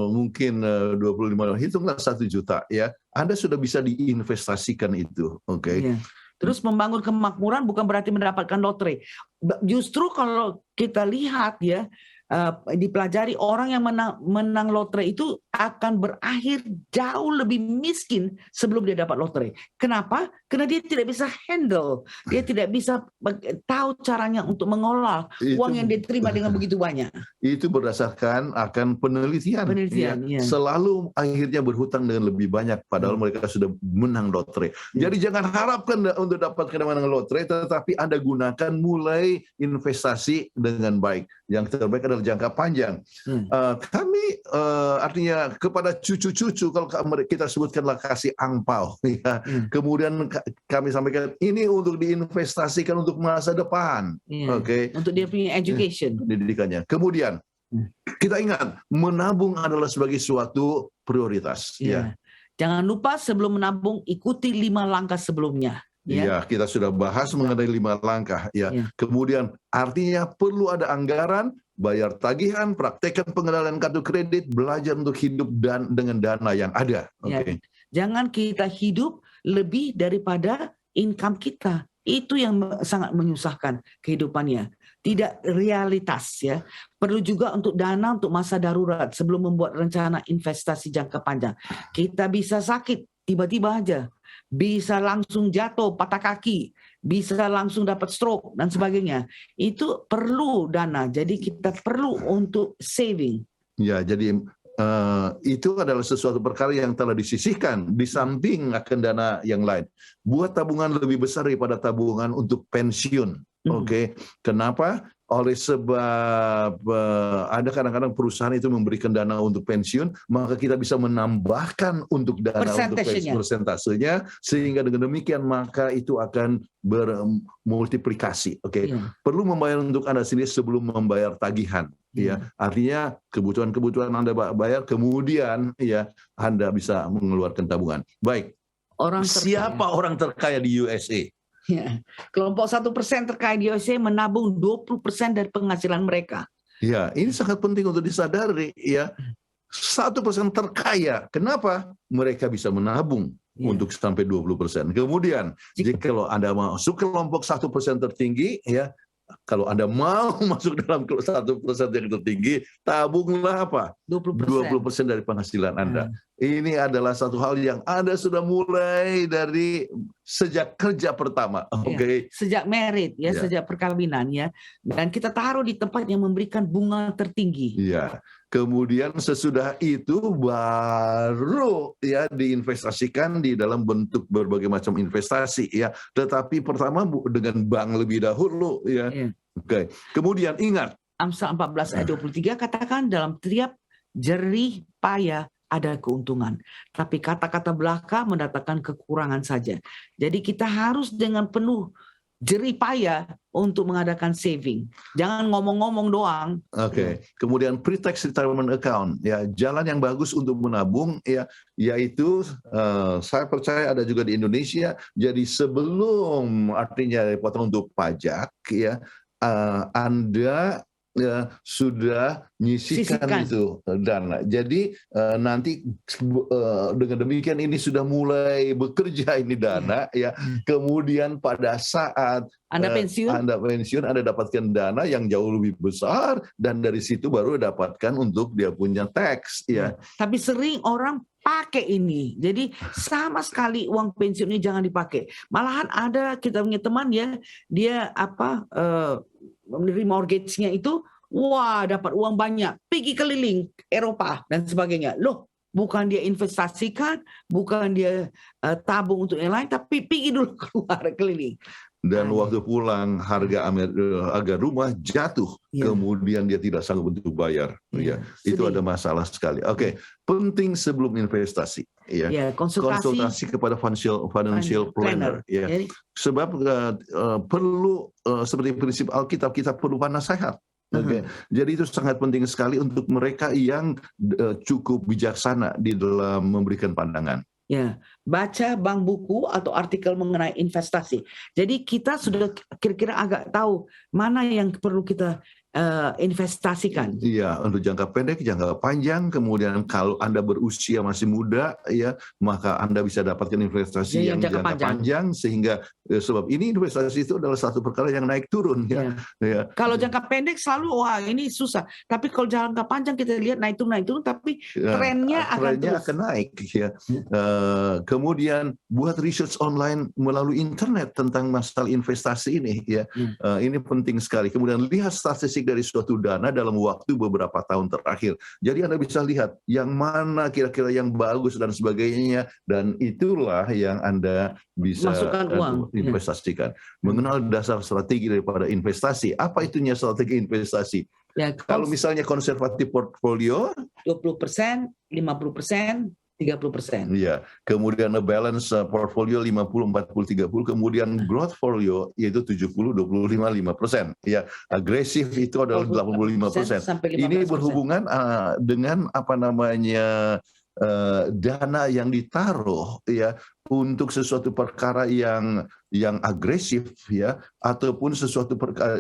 mungkin $25, hitunglah 1 juta ya. Anda sudah bisa diinvestasikan itu, oke? Terus membangun kemakmuran bukan berarti mendapatkan lotre. Justru kalau kita lihat ya, dipelajari orang yang menang lotre itu akan berakhir jauh lebih miskin sebelum dia dapat lotre. Kenapa? Karena dia tidak bisa handle, dia tidak bisa tahu caranya untuk mengolah uang yang diterima dengan begitu banyak. Itu berdasarkan akan penelitian ya. Selalu akhirnya berhutang dengan lebih banyak padahal mereka sudah menang lotre. Jadi jangan harapkan untuk dapatkan menang lotre, tetapi Anda gunakan mulai investasi dengan baik. Yang terbaik adalah jangka panjang. Kami artinya kepada cucu-cucu, kalau kita sebutkanlah kasih angpau ya. Kemudian kami sampaikan ini untuk diinvestasikan untuk masa depan. Oke. Untuk dia punya education, pendidikannya. Kemudian kita ingat, menabung adalah sebagai suatu prioritas ya. Jangan lupa sebelum menabung ikuti 5 langkah sebelumnya. Ya, kita sudah bahas mengenai 5 langkah ya. Kemudian artinya perlu ada anggaran, bayar tagihan, praktekkan pengenalan kartu kredit, belajar untuk hidup dengan dana yang ada. Oke. Jangan kita hidup lebih daripada income kita. Itu yang sangat menyusahkan kehidupannya. Tidak realitas ya. Perlu juga untuk dana untuk masa darurat sebelum membuat rencana investasi jangka panjang. Kita bisa sakit tiba-tiba aja. Bisa langsung jatuh, patah kaki, bisa langsung dapat stroke dan sebagainya. Itu perlu dana. Jadi kita perlu untuk saving. Ya, jadi itu adalah sesuatu perkara yang telah disisihkan di samping akan dana yang lain. Buat tabungan lebih besar daripada tabungan untuk pensiun. Oke. Kenapa? Oleh sebab ada kadang-kadang perusahaan itu memberikan dana untuk pensiun, maka kita bisa menambahkan untuk dana untuk persentasenya, sehingga dengan demikian maka itu akan bermultiplikasi. Oke. Perlu membayar untuk Anda sendiri sebelum membayar tagihan. Ya, artinya kebutuhan-kebutuhan Anda bayar, kemudian ya Anda bisa mengeluarkan tabungan. Baik. Siapa orang terkaya di USA? Ya. Kelompok 1% terkaya di USA menabung 20% dari penghasilan mereka. Ya, ini sangat penting untuk disadari ya. 1% terkaya. Kenapa? Mereka bisa menabung untuk sampai 20%. Kemudian, jika kalau Anda masuk kelompok 1% tertinggi ya, kalau Anda mau masuk dalam 1% yang tertinggi, tabunglah apa? 20% dari penghasilan Anda. Ini adalah satu hal yang Anda sudah mulai dari sejak kerja pertama. Oke. Sejak married ya, sejak perkawinan ya. Dan kita taruh di tempat yang memberikan bunga tertinggi. Iya. Kemudian sesudah itu baru ya diinvestasikan di dalam bentuk berbagai macam investasi ya. Tetapi pertama dengan bank lebih dahulu ya. Oke. Kemudian ingat Amsal 14 ayat 23 katakan dalam tiap jerih payah ada keuntungan. Tapi kata-kata belaka mendatangkan kekurangan saja. Jadi kita harus dengan penuh jerih payah untuk mengadakan saving. Jangan ngomong-ngomong doang. Oke. Kemudian pre-tax retirement account, ya jalan yang bagus untuk menabung, ya yaitu saya percaya ada juga di Indonesia. Jadi sebelum artinya potong untuk pajak, ya Anda sudah nyisikan Sisihkan. itu dana. Jadi nanti dengan demikian ini sudah mulai bekerja ini dana ya. Kemudian pada saat Anda pensiun, Anda pensiun, Anda dapatkan dana yang jauh lebih besar dan dari situ baru dapatkan untuk dia punya tax ya. tapi sering orang pakai ini. Jadi sama sekali uang pensiun ini jangan dipakai. Malahan ada kita punya teman ya, dia remortgage-nya itu, wah dapat uang banyak, pergi keliling Eropa dan sebagainya. Loh, bukan dia investasikan, bukan dia tabung untuk yang lain, tapi pergi dulu keluar keliling. Dan waktu pulang harga rumah jatuh, Ya. kemudian dia tidak sanggup untuk bayar. Ya, itu sedih. ada masalah sekali. Oke, penting sebelum investasi. Ya, Ya, konsultasi kepada financial planner. Ya, Jadi, sebab perlu seperti prinsip Alkitab kita perlu nasihat. Oke, jadi itu sangat penting sekali untuk mereka yang cukup bijaksana di dalam memberikan pandangan. ya, baca bank buku atau artikel mengenai investasi. Jadi kita sudah kira-kira agak tahu mana yang perlu kita investasikan. Iya, untuk jangka pendek, jangka panjang. Kemudian kalau Anda berusia masih muda, ya, maka Anda bisa dapatkan investasi Ya, yang yang jangka jangka panjang. Sehingga sebab ini investasi itu adalah satu perkara yang naik turun. Ya. Ya. Kalau jangka pendek selalu wah ini susah. Tapi kalau jangka panjang kita lihat naik turun, tapi trennya akan terus. Akan naik. Ya. Kemudian buat research online melalui internet tentang masalah investasi ini. Ya. Ini penting sekali. Kemudian lihat statistik dari suatu dana dalam waktu beberapa tahun terakhir. Jadi Anda bisa lihat yang mana kira-kira yang bagus dan sebagainya, dan itulah yang Anda bisa masukkan uang, investasikan. Mengenal dasar strategi daripada investasi. Apa itunya strategi investasi? Ya, kalau misalnya konservatif portfolio 20%, 50%, 30%. Iya, kemudian balance portfolio 50, 40, 30, kemudian growth portfolio yaitu 70, 25, 5%. Ya, agresif itu adalah 85%. Ini berhubungan dengan apa namanya dana yang ditaruh ya untuk sesuatu perkara yang agresif ya, ataupun sesuatu perkara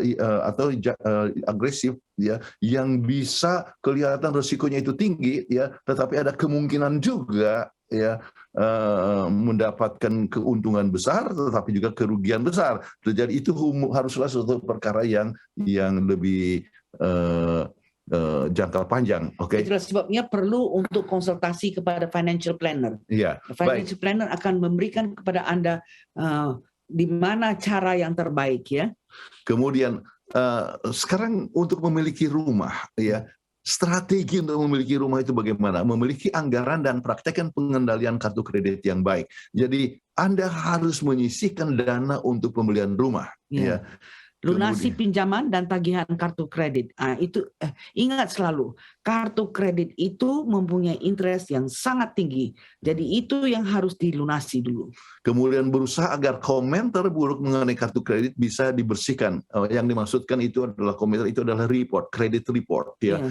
agresif ya yang bisa kelihatan resikonya itu tinggi ya, tetapi ada kemungkinan juga ya mendapatkan keuntungan besar tetapi juga kerugian besar. Jadi itu haruslah suatu perkara yang lebih jangka panjang. Oke. Itulah sebabnya perlu untuk konsultasi kepada financial planner. Iya. Financial planner akan memberikan kepada Anda di mana cara yang terbaik ya. Kemudian sekarang untuk memiliki rumah ya, strategi untuk memiliki rumah itu bagaimana? Memiliki anggaran dan praktekkan pengendalian kartu kredit yang baik. Jadi Anda harus menyisihkan dana untuk pembelian rumah ya. Lunasi pinjaman dan tagihan kartu kredit. Itu ingat selalu, kartu kredit itu mempunyai interest yang sangat tinggi. Jadi itu yang harus dilunasi dulu. Kemudian berusaha agar komentar buruk mengenai kartu kredit bisa dibersihkan. Yang dimaksudkan itu adalah komentar itu adalah report, credit report ya.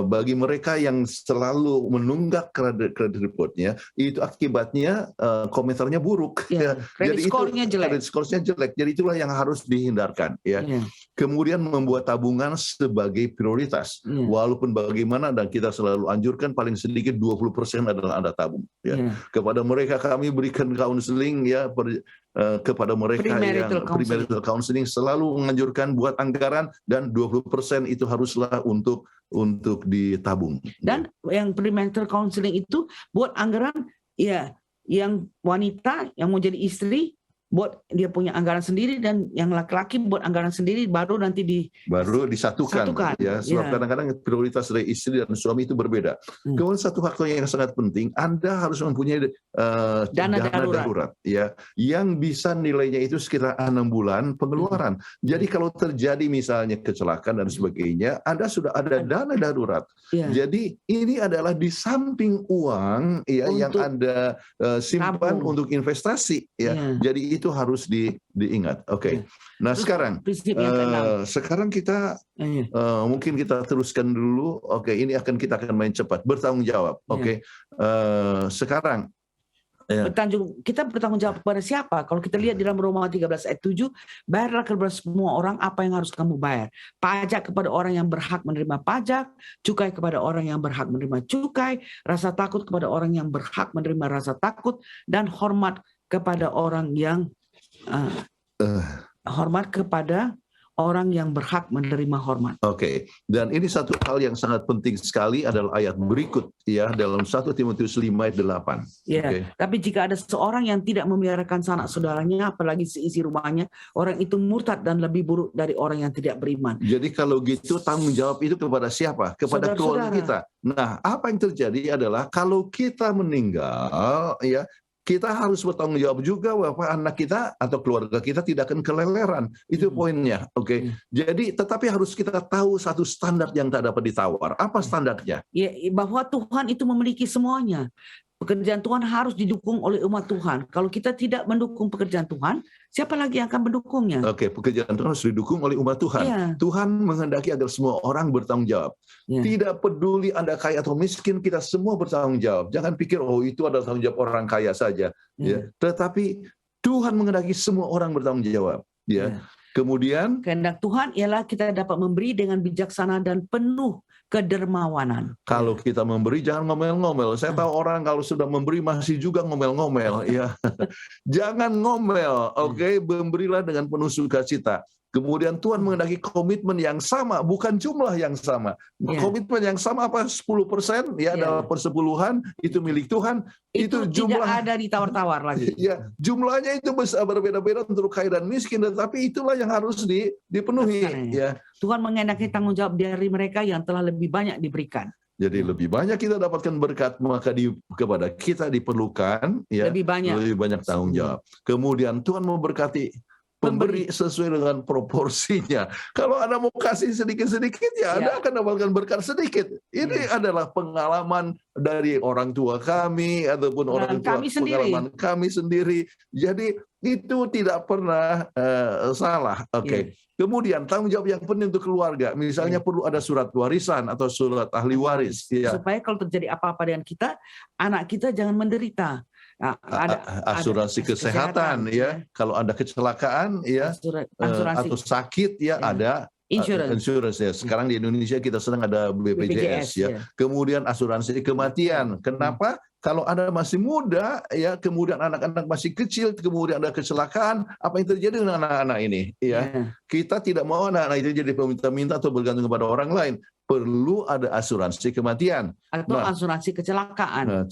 Bagi mereka yang selalu menunggak kredit reportnya, itu akibatnya komentarnya buruk. Ya. Credit score-nya jelek. Credit score-nya jelek. Jadi itulah yang harus dihindarkan ya. Kemudian membuat tabungan sebagai prioritas. Walaupun bagaimana, dan kita selalu anjurkan paling sedikit 20% adalah Anda tabung. Ya. Kepada mereka kami berikan counseling ya, kepada mereka yang premarital counseling selalu menganjurkan buat anggaran dan 20% itu haruslah untuk ditabung. Dan yang premarital counseling itu buat anggaran ya, yang wanita yang mau jadi istri buat dia punya anggaran sendiri, dan yang laki-laki buat anggaran sendiri, baru nanti disatukan ya, sebab kadang-kadang prioritas dari istri dan suami itu berbeda. Kemudian satu faktor yang sangat penting, Anda harus mempunyai dana darurat ya, yang bisa nilainya itu sekitar 6 bulan pengeluaran. Jadi kalau terjadi misalnya kecelakaan dan sebagainya, Anda sudah ada dana darurat. Jadi ini adalah di samping uang ya yang Anda simpan untuk investasi ya. Jadi itu harus diingat. Oke. Nah sekarang kita mungkin kita teruskan dulu. Oke, ini kita akan main cepat, bertanggung jawab. Oke. Sekarang Ya. Kita bertanggung jawab kepada siapa? Kalau kita lihat di dalam Roma 13 ayat 7, bayarlah kepada semua orang apa yang harus kamu bayar. Pajak kepada orang yang berhak menerima pajak, cukai kepada orang yang berhak menerima cukai, rasa takut kepada orang yang berhak menerima rasa takut, dan hormat kepada orang yang berhak menerima hormat. Oke, dan ini satu hal yang sangat penting sekali adalah ayat berikut ya dalam 1 Timotius 5 ayat 8. Ya, Oke. tapi jika ada seorang yang tidak memeliharakan sanak saudaranya, apalagi seisi rumahnya, orang itu murtad dan lebih buruk dari orang yang tidak beriman. Jadi kalau gitu tanggung jawab itu kepada siapa? Kepada keluarga Saudara-saudara. kita. Nah, apa yang terjadi adalah kalau kita meninggal ya kita harus bertanggung jawab juga bahwa anak kita atau keluarga kita tidak akan keleleran. Itu poinnya. Oke. Jadi tetapi harus kita tahu satu standar yang tak dapat ditawar. Apa standarnya? Ya, bahwa Tuhan itu memiliki semuanya. Pekerjaan Tuhan harus didukung oleh umat Tuhan. Kalau kita tidak mendukung pekerjaan Tuhan, siapa lagi yang akan mendukungnya? Oke, pekerjaan Tuhan harus didukung oleh umat Tuhan. Iya. Tuhan menghendaki agar semua orang bertanggung jawab. Ya. Tidak peduli Anda kaya atau miskin, kita semua bertanggung jawab. Jangan pikir, oh itu adalah tanggung jawab orang kaya saja. Ya. Tetapi Tuhan menghendaki semua orang bertanggung jawab. Ya. Kemudian Kehendak Tuhan ialah kita dapat memberi dengan bijaksana dan penuh kedermawanan. kalau kita memberi jangan ngomel-ngomel. Saya tahu orang kalau sudah memberi masih juga ngomel-ngomel. Ya, jangan ngomel. Oke, memberilah dengan penuh sukacita. Kemudian Tuhan menghendaki komitmen yang sama, bukan jumlah yang sama. Ya. Komitmen yang sama apa? 10% ya dalam persepuluhan itu milik Tuhan. Itu tidak jumlah ada ditawar-tawar lagi. ya jumlahnya itu berbeda-beda untuk kaya dan miskin, tetapi itulah yang harus dipenuhi. Ya. Tuhan mengehendaki tanggung jawab dari mereka yang telah lebih banyak diberikan. Jadi lebih banyak kita dapatkan berkat, maka kepada kita diperlukan ya Lebih banyak tanggung jawab. Kemudian Tuhan memberkati pemberi sesuai dengan proporsinya. Kalau Anda mau kasih sedikit-sedikit, ya Anda akan dapatkan berkat sedikit. Ini adalah pengalaman dari orang tua kami ataupun orang tua pengalaman kami sendiri. Jadi itu tidak pernah salah. Oke. Kemudian tanggung jawab yang penting untuk keluarga. Misalnya perlu ada surat warisan atau surat ahli waris. Ya. Supaya kalau terjadi apa-apa dengan kita, anak kita jangan menderita. Asuransi kesehatan ya. Kalau ada kecelakaan ya atau sakit ya ada insurance ya. Sekarang di Indonesia kita sedang ada BPJS ya. Kemudian asuransi kematian. Kenapa? Kalau Anda masih muda ya, kemudian anak-anak masih kecil, kemudian ada kecelakaan, apa yang terjadi dengan anak-anak ini ya? Kita tidak mau anak-anak itu jadi peminta-minta atau bergantung kepada orang lain. Perlu ada asuransi kematian atau asuransi kecelakaan.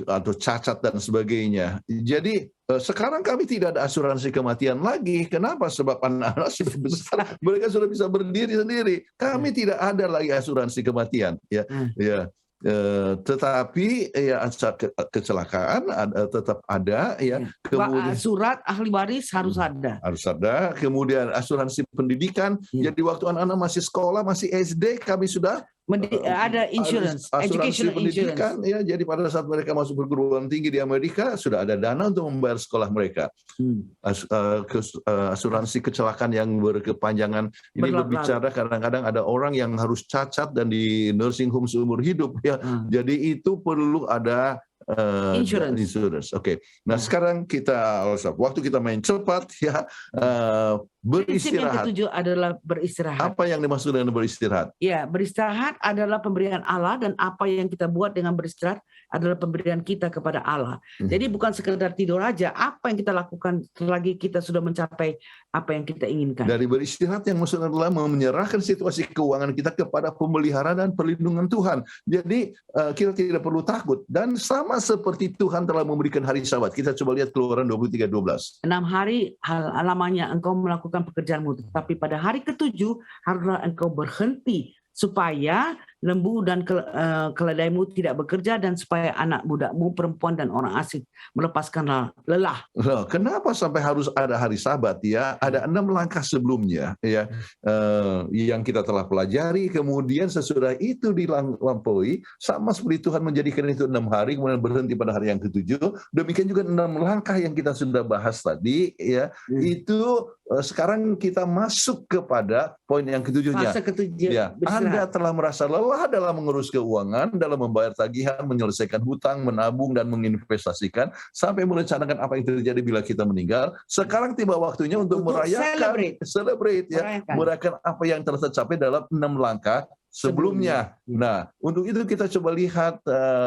Atau cacat dan sebagainya. Jadi sekarang kami tidak ada asuransi kematian lagi. Kenapa? Sebab anak-anak sudah besar, mereka sudah bisa berdiri sendiri. Kami tidak ada lagi asuransi kematian. Tetapi ya kecelakaan tetap ada ya. Kemudian surat ahli waris harus ada. Harus ada. Kemudian asuransi pendidikan. Jadi waktu anak-anak masih sekolah, masih SD, kami sudah ada insurance, asuransi pendidikan insurance. Ya. Jadi pada saat mereka masuk perguruan tinggi di Amerika sudah ada dana untuk membayar sekolah mereka. Asuransi kecelakaan yang berkepanjangan ini berbicara kadang-kadang ada orang yang harus cacat dan di nursing home seumur hidup ya. Jadi itu perlu ada insurance. Oke. Nah, sekarang waktu kita main cepat ya, beristirahat. Prinsip yang ketujuh adalah beristirahat. Apa yang dimaksud dengan beristirahat? Ya, beristirahat adalah pemberian Allah dan apa yang kita buat dengan beristirahat adalah pemberian kita kepada Allah. Jadi bukan sekedar tidur aja, apa yang kita lakukan selagi kita sudah mencapai apa yang kita inginkan. Dari beristirahat yang maksudnya adalah menyerahkan situasi keuangan kita kepada pemeliharaan dan perlindungan Tuhan. Jadi kita tidak perlu takut. Dan sama seperti Tuhan telah memberikan hari Sabat. Kita coba lihat Keluaran 23:12. 6 hari lamanya engkau melakukan pekerjaanmu, tetapi pada hari ketujuh haruslah engkau berhenti supaya lembu dan keledaimu tidak bekerja dan supaya anak budakmu perempuan dan orang asing melepaskan lelah. Kenapa sampai harus ada hari Sabat ya? Ada 6 langkah sebelumnya ya yang kita telah pelajari. Kemudian sesudah itu dilampaui, sama seperti Tuhan menjadikan itu 6 hari, kemudian berhenti pada hari yang ketujuh. Demikian juga 6 langkah yang kita sudah bahas tadi ya. Itu sekarang kita masuk kepada poin yang ketujuhnya. Fase ketujuh. Ya, Anda telah merasa lelah lelah dalam mengurus keuangan, dalam membayar tagihan, menyelesaikan hutang, menabung, dan menginvestasikan, sampai merencanakan apa yang terjadi bila kita meninggal. Sekarang tiba waktunya untuk merayakan, celebrate ya, merayakan apa yang telah tercapai dalam 6 langkah sebelumnya. Nah, untuk itu kita coba lihat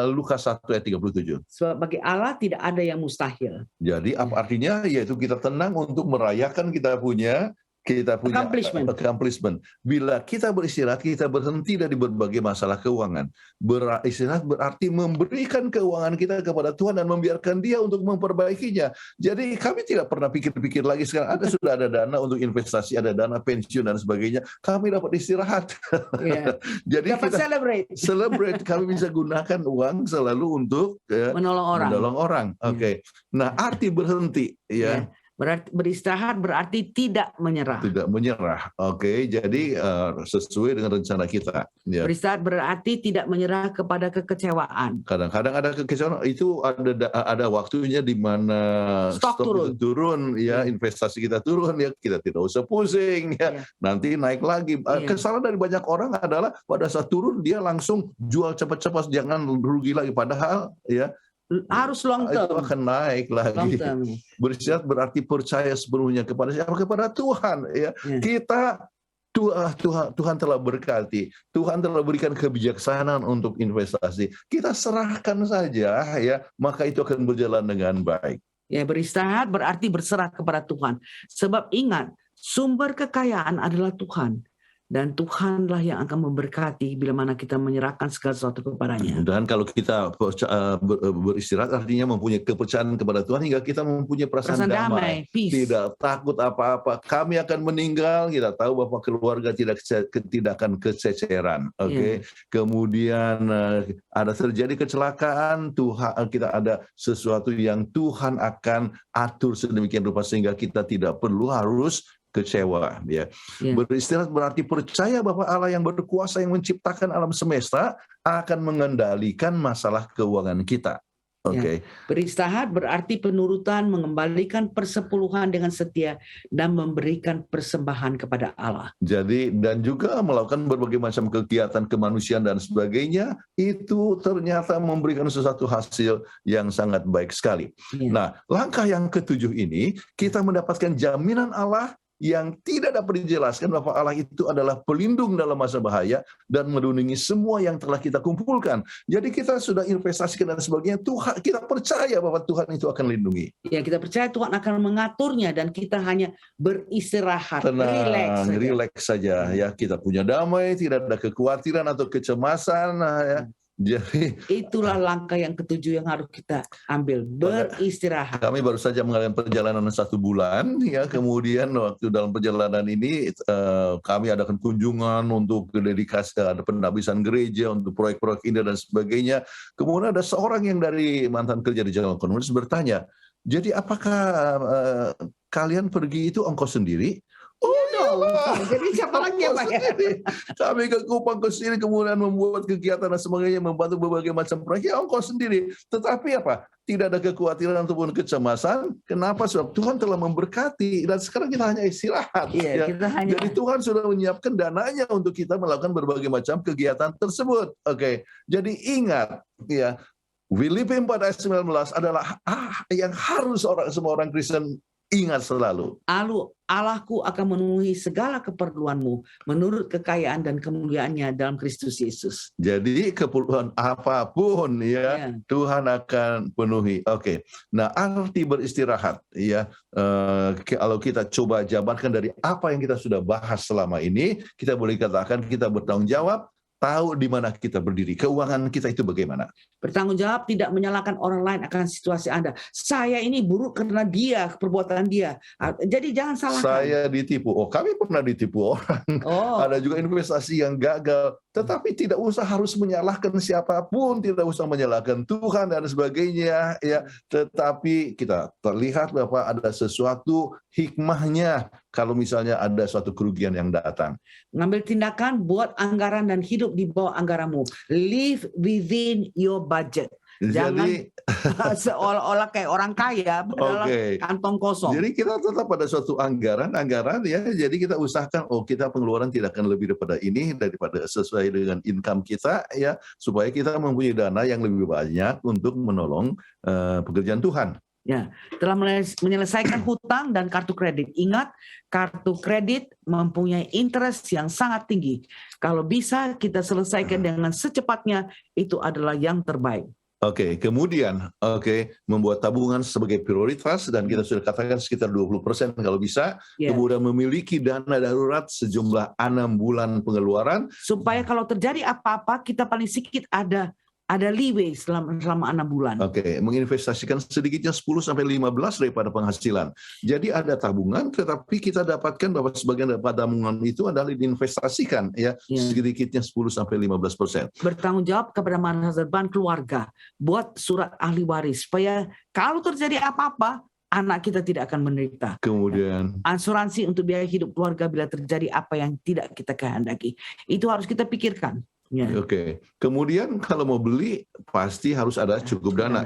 Lukas 1 ayat 37. Sebab bagi Allah tidak ada yang mustahil. Jadi apa artinya? Yaitu kita tenang untuk merayakan kita punya accomplishment. Bila kita beristirahat, kita berhenti dari berbagai masalah keuangan. Beristirahat berarti memberikan keuangan kita kepada Tuhan dan membiarkan Dia untuk memperbaikinya. Jadi kami tidak pernah pikir-pikir lagi, sekarang sudah ada dana untuk investasi, ada dana pensiun dan sebagainya. Kami dapat istirahat. Yeah. Jadi dapat kita celebrate. Kami bisa gunakan uang selalu untuk menolong orang. Oke. Nah, arti berhenti ya. Berarti beristirahat berarti tidak menyerah. Tidak menyerah. Oke, jadi sesuai dengan rencana kita. Ya. Beristirahat berarti tidak menyerah kepada kekecewaan. Kadang-kadang ada kekecewaan, itu ada waktunya di mana stok turun ya, investasi kita turun ya, kita tidak usah pusing ya. Nanti naik lagi. Kesalahan dari banyak orang adalah pada saat turun dia langsung jual cepat-cepat, jangan rugi lagi, padahal ya harus long term. Itu akan naik lagi. Beristirahat berarti percaya sepenuhnya kepada siapa? Kepada Tuhan. Ya. Kita Tuhan telah berkati, Tuhan telah berikan kebijaksanaan untuk investasi. Kita serahkan saja ya, maka itu akan berjalan dengan baik. Ya, beristirahat berarti berserah kepada Tuhan. Sebab ingat, sumber kekayaan adalah Tuhan. Dan Tuhanlah yang akan memberkati bila mana kita menyerahkan segala sesuatu kepadanya. Dan kalau kita beristirahat artinya mempunyai kepercayaan kepada Tuhan hingga kita mempunyai perasaan damai. Tidak takut apa-apa. Kami akan meninggal, kita tahu bahwa keluarga tidak akan kececeran. Oke. Kemudian ada terjadi kecelakaan, Tuhan, kita ada sesuatu yang Tuhan akan atur sedemikian rupa sehingga kita tidak perlu harus kecewa ya. Beristirahat berarti percaya bahwa Allah yang berkuasa yang menciptakan alam semesta akan mengendalikan masalah keuangan kita. Oke. Beristirahat berarti penurutan, mengembalikan persepuluhan dengan setia dan memberikan persembahan kepada Allah. Jadi dan juga melakukan berbagai macam kegiatan kemanusiaan dan sebagainya, itu ternyata memberikan sesuatu hasil yang sangat baik sekali. Nah, langkah yang ketujuh ini kita mendapatkan jaminan Allah yang tidak dapat dijelaskan bahwa Allah itu adalah pelindung dalam masa bahaya dan melindungi semua yang telah kita kumpulkan. Jadi kita sudah investasikan dan sebagainya, Tuhan, kita percaya bahwa Tuhan itu akan lindungi. Ya, kita percaya Tuhan akan mengaturnya dan kita hanya beristirahat, relax saja ya. Kita punya damai, tidak ada kekhawatiran atau kecemasan ya. Jadi itulah langkah yang ketujuh yang harus kita ambil, beristirahat. Kami baru saja mengalami perjalanan 1 bulan ya, kemudian waktu dalam perjalanan ini kami adakan kunjungan untuk dedikasi, ada penabisan gereja untuk proyek-proyek ini dan sebagainya. Kemudian ada seorang yang dari mantan kerja di Jalan Komunis bertanya, jadi apakah kalian pergi itu ongkos sendiri? Jadi siapa lagi yang bayar? Kami ke Kupang ke sini kemudian membuat kegiatan dan sebagainya, membantu berbagai macam proyek, ya ongkos sendiri. Tetapi apa? Tidak ada kekhawatiran ataupun kecemasan. Kenapa? Sebab Tuhan telah memberkati dan sekarang kita hanya istirahat. Jadi Tuhan sudah menyiapkan dananya untuk kita melakukan berbagai macam kegiatan tersebut. Oke. Jadi ingat ya, Filipi 4 ayat 19 adalah yang harus semua orang Kristen ingat selalu. Allahku akan memenuhi segala keperluanmu menurut kekayaan dan kemuliaannya dalam Kristus Yesus. Jadi keperluan apapun ya, Tuhan akan penuhi. Oke. Nah, arti beristirahat ya, kalau kita coba jabarkan dari apa yang kita sudah bahas selama ini, kita boleh katakan kita bertanggung jawab, tahu di mana kita berdiri, keuangan kita itu bagaimana. Bertanggung jawab, tidak menyalahkan orang lain akan situasi Anda. Saya ini buruk karena dia, perbuatan dia. Jadi jangan salahkan. Saya ditipu. Kami pernah ditipu orang. Ada juga investasi yang gagal. Tetapi tidak usah harus menyalahkan siapapun, tidak usah menyalahkan Tuhan dan sebagainya. Ya, tetapi kita terlihat bahwa ada sesuatu hikmahnya kalau misalnya ada suatu kerugian yang datang. Ngambil tindakan, buat anggaran dan hidup di bawah anggaranmu. Live within your budget. Jadi Seolah-olah kayak orang kaya dalam Oke. kantong kosong. Jadi kita tetap pada suatu anggaran ya. Jadi kita usahakan kita pengeluaran tidak akan lebih daripada ini, daripada sesuai dengan income kita ya, supaya kita mempunyai dana yang lebih banyak untuk menolong pekerjaan Tuhan. Ya, telah menyelesaikan hutang dan kartu kredit. Ingat, kartu kredit mempunyai interest yang sangat tinggi. Kalau bisa kita selesaikan dengan secepatnya, itu adalah yang terbaik. Oke, kemudian membuat tabungan sebagai prioritas dan kita sudah katakan sekitar 20% kalau bisa. Ya. Kemudian memiliki dana darurat sejumlah 6 bulan pengeluaran. Supaya kalau terjadi apa-apa, kita paling sedikit ada leeway selama 6 bulan. Oke, menginvestasikan sedikitnya 10-15 daripada penghasilan. Jadi ada tabungan, tetapi kita dapatkan bahwa sebagian daripada tabungan itu adalah diinvestasikan ya. Sedikitnya 10-15%. Bertanggung jawab kepada masa depan keluarga. Buat surat ahli waris supaya kalau terjadi apa-apa, anak kita tidak akan menderita. Kemudian asuransi untuk biaya hidup keluarga bila terjadi apa yang tidak kita kehendaki. Itu harus kita pikirkan. Ya. Oke. Kemudian kalau mau beli pasti harus ada cukup dana.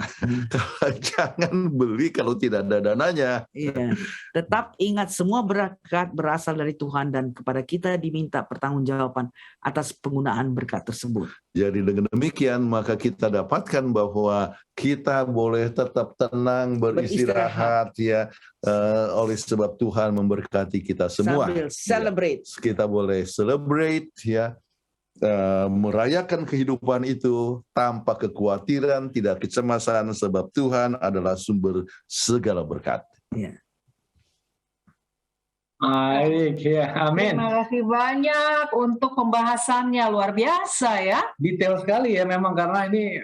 Jangan beli kalau tidak ada dananya. Iya. Tetap ingat semua berkat berasal dari Tuhan dan kepada kita diminta pertanggungjawaban atas penggunaan berkat tersebut. Jadi dengan demikian maka kita dapatkan bahwa kita boleh tetap tenang beristirahat ya oleh sebab Tuhan memberkati kita semua. Sambil celebrate. Ya. Kita boleh celebrate ya. Merayakan kehidupan itu tanpa kekhawatiran, tidak kecemasan, sebab Tuhan adalah sumber segala berkat. Ya. Baik, ya, amin. Terima kasih banyak untuk pembahasannya, luar biasa ya. Detail sekali ya memang, karena ini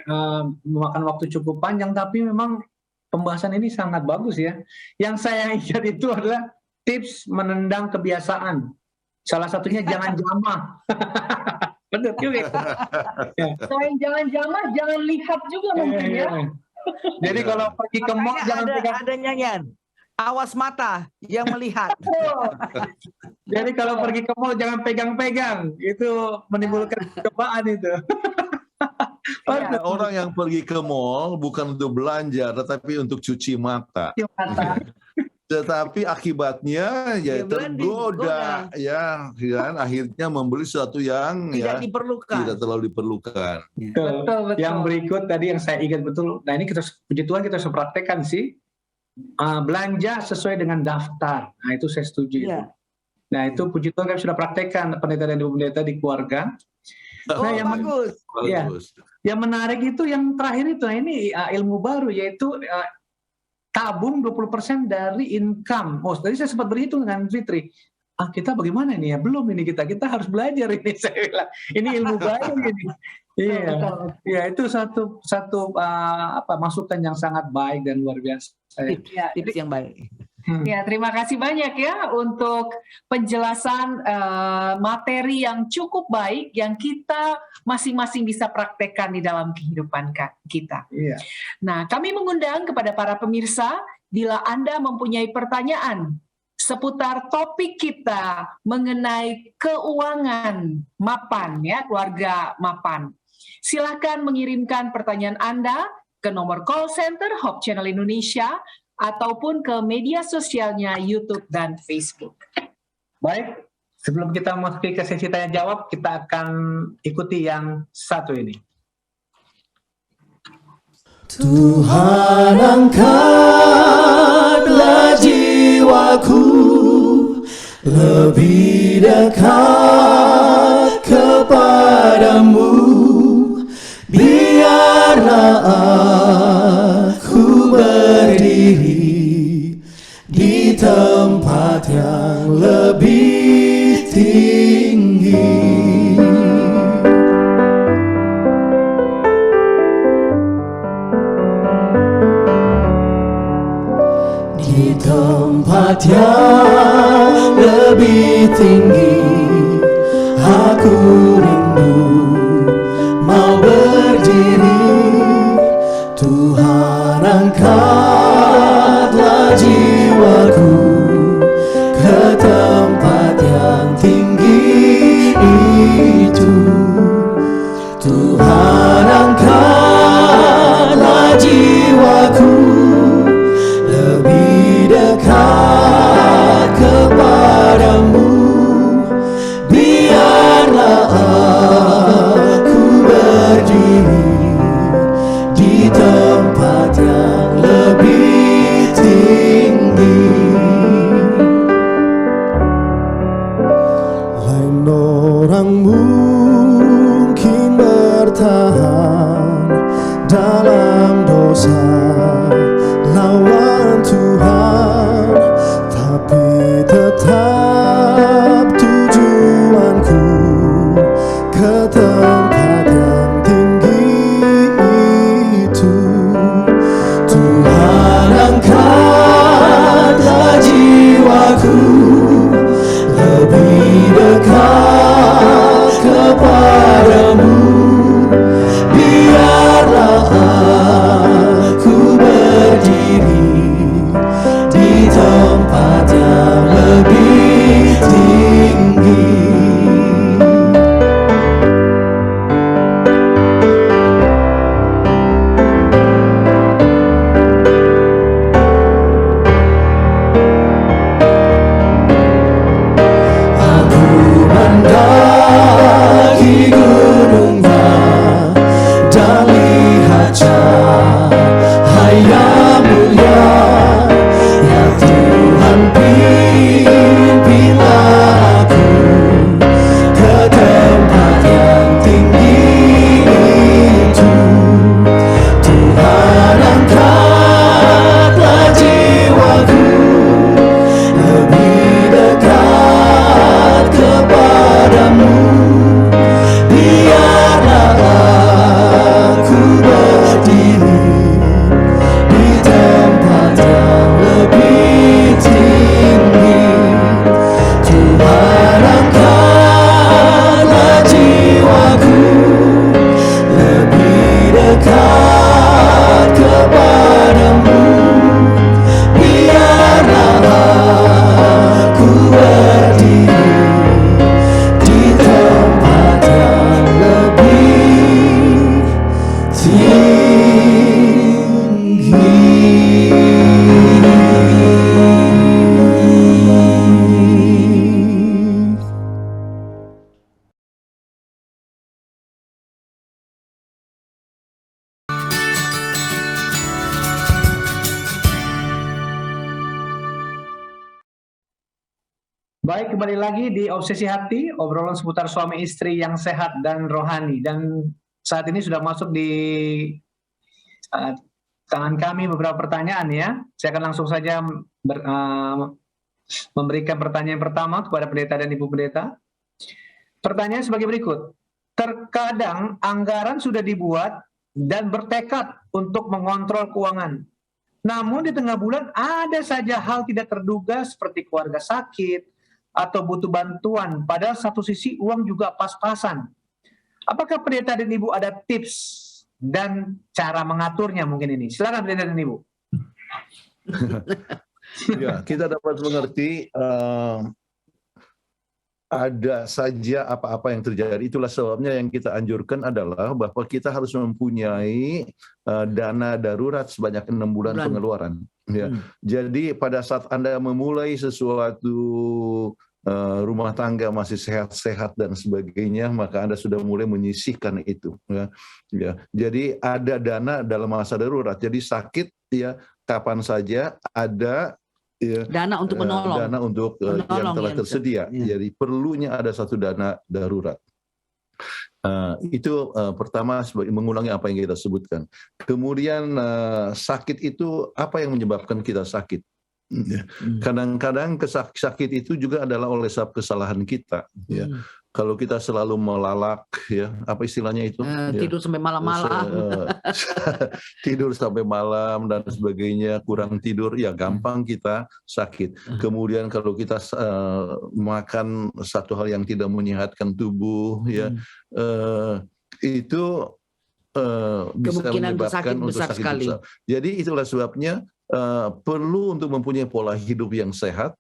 memakan waktu cukup panjang, tapi memang pembahasan ini sangat bagus ya. Yang saya ingat itu adalah tips menendang kebiasaan. Salah satunya jangan jamah. Betul juga. Selain jangan jamah, jangan lihat juga mungkin ya. Jadi kalau pergi ke mall jangan pegang. Ada nyanyian. Awas mata yang melihat. Jadi kalau pergi ke mall jangan pegang-pegang. Itu menimbulkan kecobaan itu. Ada orang yang pergi ke mall bukan untuk belanja, tetapi untuk cuci mata. Tetapi akibatnya ya tergoda ya kan, akhirnya membeli sesuatu yang tidak ya diperlukan. tidak terlalu diperlukan. Betul. Yang berikut tadi yang saya ingat betul. Nah ini kita puji Tuhan kita harus praktekkan sih. Belanja sesuai dengan daftar. Nah itu saya setuju. Ya. Nah itu puji Tuhan kami sudah praktekkan pendeta dan ibu pendeta di keluarga. Nah, yang bagus. Ya, yang menarik itu yang terakhir itu. Nah, ini ilmu baru yaitu tabung 20% dari income. Oh, tadi saya sempat berhitung dengan Fitri. Kita bagaimana ini ya? Belum ini kita harus belajar ini. Saya bilang ini ilmu baru ini. Iya, ya itu satu masukan yang sangat baik dan luar biasa. Tips yang baik. Ya, terima kasih banyak ya untuk penjelasan materi yang cukup baik yang kita masing-masing bisa praktekkan di dalam kehidupan kita. Iya. Nah, kami mengundang kepada para pemirsa, bila Anda mempunyai pertanyaan seputar topik kita mengenai keuangan mapan ya, keluarga mapan. Silakan mengirimkan pertanyaan Anda ke nomor call center Hope Channel Indonesia ataupun ke media sosialnya YouTube dan Facebook. Baik, sebelum kita masuk ke sesi tanya jawab, kita akan ikuti yang satu ini. Tuhan angkatlah jiwaku lebih dekat kepadamu, biarlah aku berdiri di tempat yang lebih tinggi. Di tempat yang lebih tinggi, aku rindu mau berdiri. Tuhan angkatlah jiwaku ke tempat yang tinggi itu. Tuhan angkatlah jiwaku bertahan dalam dosa lawan Tuhan, tapi tetap tujuanku ke tempat yang tinggi itu. Tuhan, angkatlah jiwaku lebih dekat kepadamu. Biarlah aku berdiri di tempat yang lebih tinggi. Aku mendaki gunungnya dan lihat cahaya mulia yang Tuhan pimpinlah aku ke tempat yang tinggi itu. Tuhan, angkatlah jiwaku lebih dekat kepadamu. Biarlah aku berdiri di tempat yang lebih tinggi. Tuhan, angkatlah jiwaku lebih dekat kepadamu. Biarlah aku berdiri di tempat yang lebih tinggi. Baik, kembali lagi di Obsesi Hati, obrolan seputar suami istri yang sehat dan rohani. Dan saat ini sudah masuk di tangan kami beberapa pertanyaan ya. Saya akan langsung saja memberikan pertanyaan pertama kepada pendeta dan ibu pendeta. Pertanyaan sebagai berikut. Terkadang anggaran sudah dibuat dan bertekad untuk mengontrol keuangan. Namun di tengah bulan ada saja hal tidak terduga seperti keluarga sakit atau butuh bantuan, padahal satu sisi uang juga pas-pasan. Apakah pendeta dan ibu ada tips dan cara mengaturnya mungkin ini? Silakan pendeta dan ibu. Ya, kita dapat mengerti ada saja apa-apa yang terjadi. Itulah sebabnya yang kita anjurkan adalah bahwa kita harus mempunyai dana darurat sebanyak 6 bulan pengeluaran. Ya. Jadi pada saat Anda memulai sesuatu rumah tangga masih sehat-sehat dan sebagainya, maka Anda sudah mulai menyisihkan itu. Ya. Ya. Jadi ada dana dalam masa darurat. Jadi sakit ya kapan saja ada. Ya, Dana untuk menolong. Dana untuk yang telah tersedia. Ya. Jadi perlunya ada satu dana darurat. Itu pertama sebagai mengulangi apa yang kita sebutkan. Kemudian sakit itu apa yang menyebabkan kita sakit? Kadang-kadang sakit itu juga adalah oleh sebab kesalahan kita. Ya. Kalau kita selalu melalak, ya apa istilahnya itu? Tidur sampai malam-malam. Tidur sampai malam dan sebagainya, kurang tidur, ya gampang kita sakit. Kemudian kalau kita makan satu hal yang tidak menyehatkan tubuh, ya itu bisa menyebabkan untuk sakit sekali. Jadi itulah sebabnya perlu untuk mempunyai pola hidup yang sehat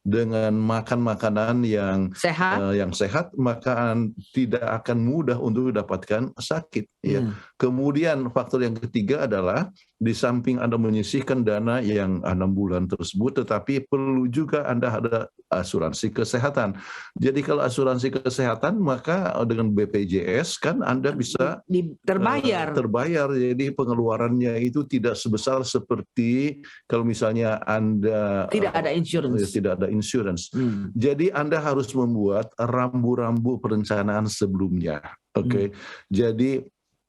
dengan makan makanan yang sehat, maka tidak akan mudah untuk mendapatkan sakit. Ya. Kemudian faktor yang ketiga adalah di samping Anda menyisihkan dana yang 6 bulan tersebut, tetapi perlu juga Anda ada asuransi kesehatan. Jadi kalau asuransi kesehatan, maka dengan BPJS kan Anda bisa terbayar. terbayar. Jadi pengeluarannya itu tidak sebesar seperti kalau misalnya Anda Tidak ada insurance. tidak ada insurance. Jadi Anda harus membuat rambu-rambu perencanaan sebelumnya. Oke. Jadi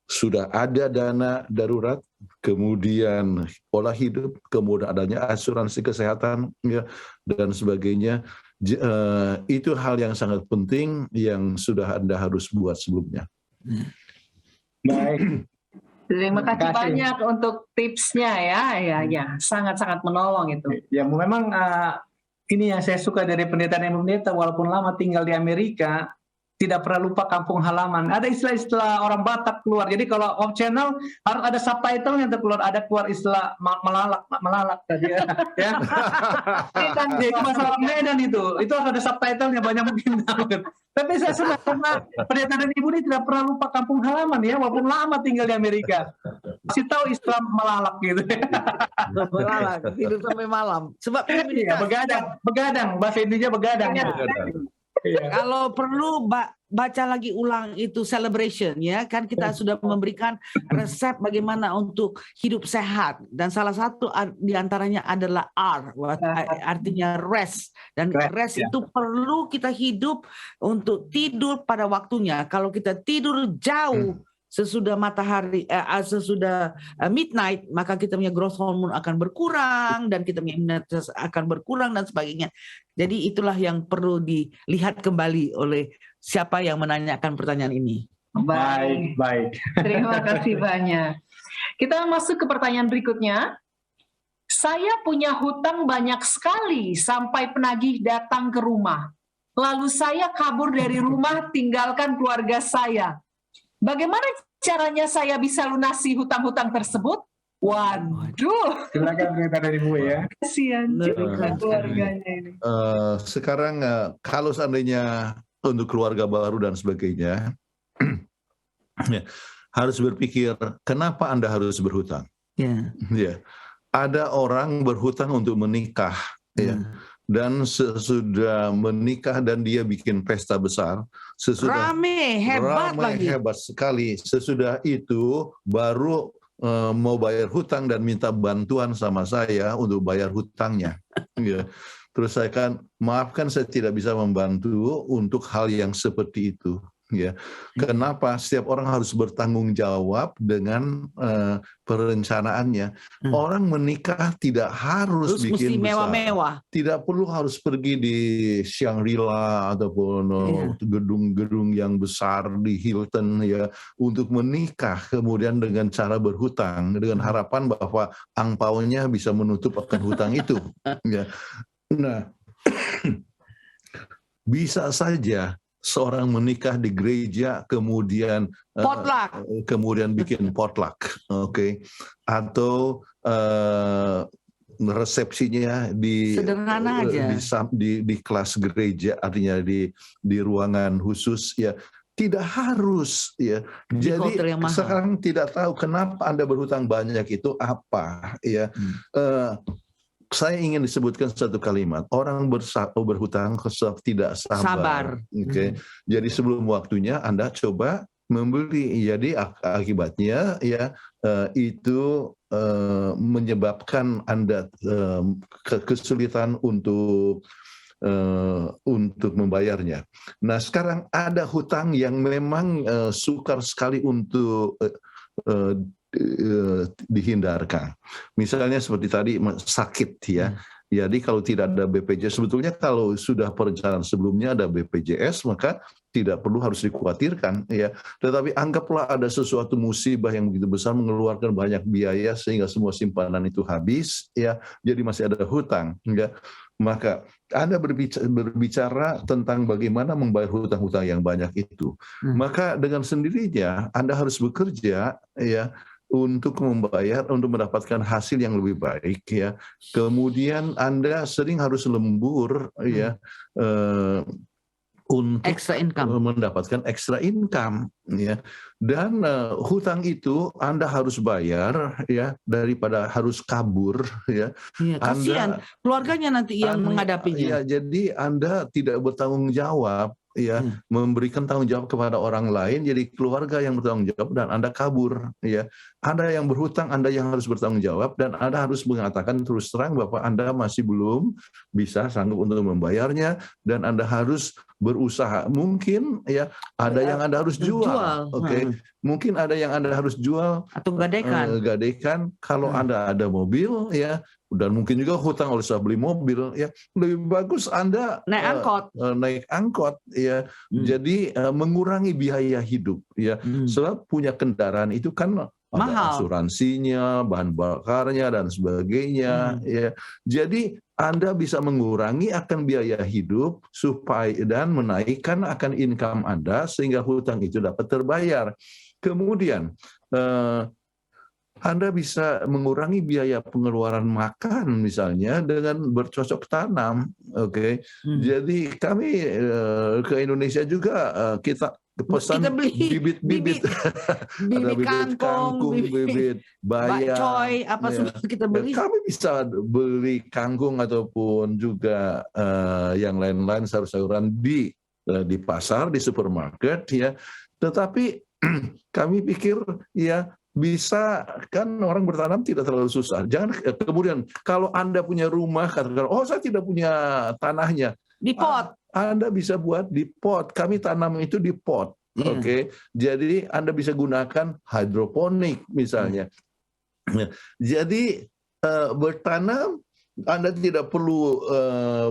sudah ada dana darurat, kemudian pola hidup, kemudian adanya asuransi kesehatan, ya, dan sebagainya. Itu hal yang sangat penting yang sudah Anda harus buat sebelumnya. Baik. Terima kasih Terima kasih. banyak untuk tipsnya ya, sangat-sangat menolong itu. Ya memang ini yang saya suka dari pendeta walaupun lama tinggal di Amerika, tidak pernah lupa kampung halaman. Ada istilah-istilah orang Batak keluar. Jadi kalau Hope Channel harus ada subtitle yang keluar istilah melalak tadi ya. Ya. Itu masalah Medan itu harus ada subtitlenya, banyak mungkin. Tapi saya senang karena pendeta dan ibu ini tidak pernah lupa kampung halaman ya, walaupun lama tinggal di Amerika. Masih tahu istilah melalak gitu. Melalak, tidur sampai malam. Sebab Iya, begadang, bahasa Indonesia begadang. Iya. kalau perlu baca lagi ulang itu celebration ya, kan kita sudah memberikan resep bagaimana untuk hidup sehat, dan salah satu diantaranya adalah R, artinya rest, dan rest ya. itu perlu kita hidup untuk tidur pada waktunya. Kalau kita tidur jauh sesudah matahari, sesudah midnight, maka kita punya growth hormone akan berkurang dan kita punya imunitas akan berkurang dan sebagainya. Jadi itulah yang perlu dilihat kembali oleh siapa yang menanyakan pertanyaan ini. Baik. Terima kasih banyak. Kita masuk ke pertanyaan berikutnya. Saya punya hutang banyak sekali sampai penagih datang ke rumah. Lalu saya kabur dari rumah, tinggalkan keluarga saya. Bagaimana caranya saya bisa lunasi hutang-hutang tersebut? Waduh, Silakan cerita dari Bu ya. kasihan juga keluarganya ini. Sekarang kalau seandainya untuk keluarga baru dan sebagainya, ya, harus berpikir kenapa Anda harus berhutang. Ya. Ya, ada orang berhutang untuk menikah, ya. Dan sesudah menikah dan dia bikin pesta besar, Rame, hebat sekali. Sesudah itu baru mau bayar hutang dan minta bantuan sama saya untuk bayar hutangnya. Ya. Terus saya kan, maafkan saya tidak bisa membantu untuk hal yang seperti itu. Ya, kenapa setiap orang harus bertanggung jawab dengan perencanaannya? Orang menikah tidak harus Terus bikin mesti mewah-mewah. Tidak perlu harus pergi di Shangri-La ataupun gedung-gedung yang besar di Hilton ya untuk menikah, kemudian dengan cara berhutang dengan harapan bahwa angpaunya bisa menutup akan hutang itu. Ya. Nah, bisa saja seorang menikah di gereja kemudian kemudian bikin potluck, oke, atau resepsinya sederhana aja di kelas gereja, artinya di ruangan khusus ya. Tidak harus ya. Jadi sekarang tidak tahu kenapa Anda berhutang banyak itu apa ya. Saya ingin disebutkan satu kalimat, orang berhutang tidak sabar. Okay. Jadi sebelum waktunya Anda coba membeli, jadi akibatnya ya itu menyebabkan Anda kesulitan untuk membayarnya. Nah sekarang ada hutang yang memang sukar sekali untuk dihindarkan. Misalnya seperti tadi sakit ya. Jadi kalau tidak ada BPJS, sebetulnya kalau sudah perencanaan sebelumnya ada BPJS maka tidak perlu harus dikhawatirkan ya. Tetapi anggaplah ada sesuatu musibah yang begitu besar mengeluarkan banyak biaya sehingga semua simpanan itu habis ya. Jadi masih ada hutang ya. Maka Anda berbicara tentang bagaimana membayar hutang-hutang yang banyak itu. Maka dengan sendirinya Anda harus bekerja ya untuk membayar, untuk mendapatkan hasil yang lebih baik ya. Kemudian Anda sering harus lembur ya untuk Extra income. mendapatkan extra income, ya. Dan hutang itu Anda harus bayar, ya, daripada harus kabur, ya. Iya, kasihan keluarganya nanti yang menghadapinya. Ya, jadi Anda tidak bertanggung jawab, ya, memberikan tanggung jawab kepada orang lain, jadi keluarga yang bertanggung jawab dan Anda kabur, ya. Anda yang berhutang, Anda yang harus bertanggung jawab, dan Anda harus mengatakan terus terang bahwa Anda masih belum bisa sanggup untuk membayarnya, dan Anda harus berusaha. Mungkin ya ada yang Anda harus jual. Oke. Mungkin ada yang Anda harus jual atau gadaikan. Kalau Anda ada mobil, ya, dan mungkin juga hutang harus beli mobil, ya, lebih bagus Anda naik angkot, ya. Jadi mengurangi biaya hidup, ya. Sebab punya kendaraan itu kan ada asuransinya, bahan bakarnya dan sebagainya, ya. Jadi Anda bisa mengurangi akan biaya hidup supaya dan menaikkan akan income Anda sehingga hutang itu dapat terbayar. Kemudian Anda bisa mengurangi biaya pengeluaran makan misalnya dengan bercocok tanam, oke. Jadi kami ke Indonesia juga kita pesan bibit-bibit, ada bibit kangkung, bibit bayam, bakcoy, apa semua kita beli. Kami bisa beli kangkung ataupun juga yang lain-lain sayur-sayuran di pasar, di supermarket, ya. Tetapi kami pikir ya bisa, kan orang bertanam tidak terlalu susah. Jangan kemudian kalau Anda punya rumah katakan, oh saya tidak punya tanahnya. Di pot. Anda bisa buat di pot. Kami tanam itu di pot. Oke. Jadi Anda bisa gunakan hidroponik misalnya. Jadi bertanam, Anda tidak perlu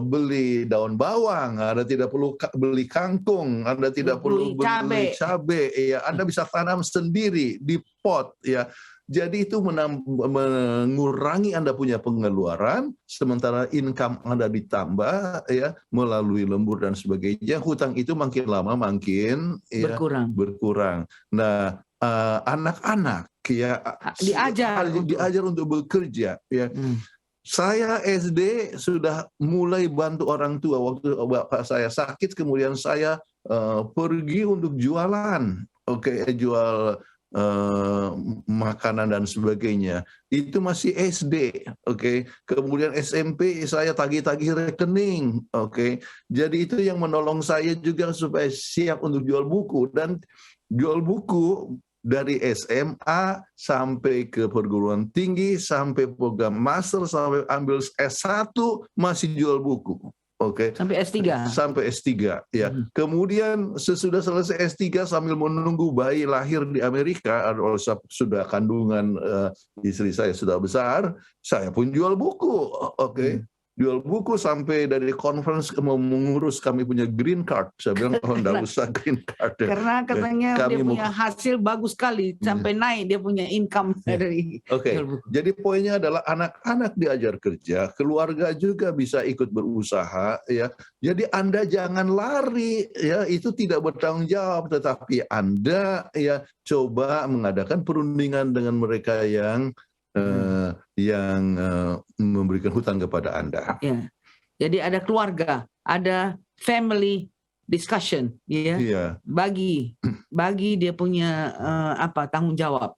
beli daun bawang, Anda tidak perlu beli kangkung, Anda tidak perlu beli cabai, ya. Anda bisa tanam sendiri di pot, ya. Jadi itu mengurangi Anda punya pengeluaran, sementara income Anda ditambah, ya, melalui lembur dan sebagainya. Hutang itu makin lama makin berkurang. Nah, anak-anak, ya, diajar untuk bekerja, ya. Saya SD sudah mulai bantu orang tua waktu bapak saya sakit, kemudian saya pergi untuk jualan, jual makanan dan sebagainya. Itu masih SD, Kemudian SMP saya tagih-tagih rekening, Jadi itu yang menolong saya juga supaya siap untuk jual buku, dan jual buku dari SMA sampai ke perguruan tinggi, sampai program master, sampai ambil S1 masih jual buku. Sampai S3. Sampai S3, ya. Kemudian sesudah selesai S3 sambil menunggu bayi lahir di Amerika, sudah kandungan istri saya sudah besar, saya pun jual buku, Jual buku sampai dari conference mau mengurus kami punya green card. Saya bilang, oh enggak usah green card. Karena katanya dia punya hasil bagus sekali, sampai naik dia punya income dari Jadi poinnya adalah anak-anak diajar kerja, keluarga juga bisa ikut berusaha, ya. Jadi Anda jangan lari, ya, itu tidak bertanggung jawab, tetapi Anda ya coba mengadakan perundingan dengan mereka yang memberikan hutang kepada Anda. Ya. Jadi ada keluarga, ada family discussion, ya. Iya. Bagi dia punya tanggung jawab.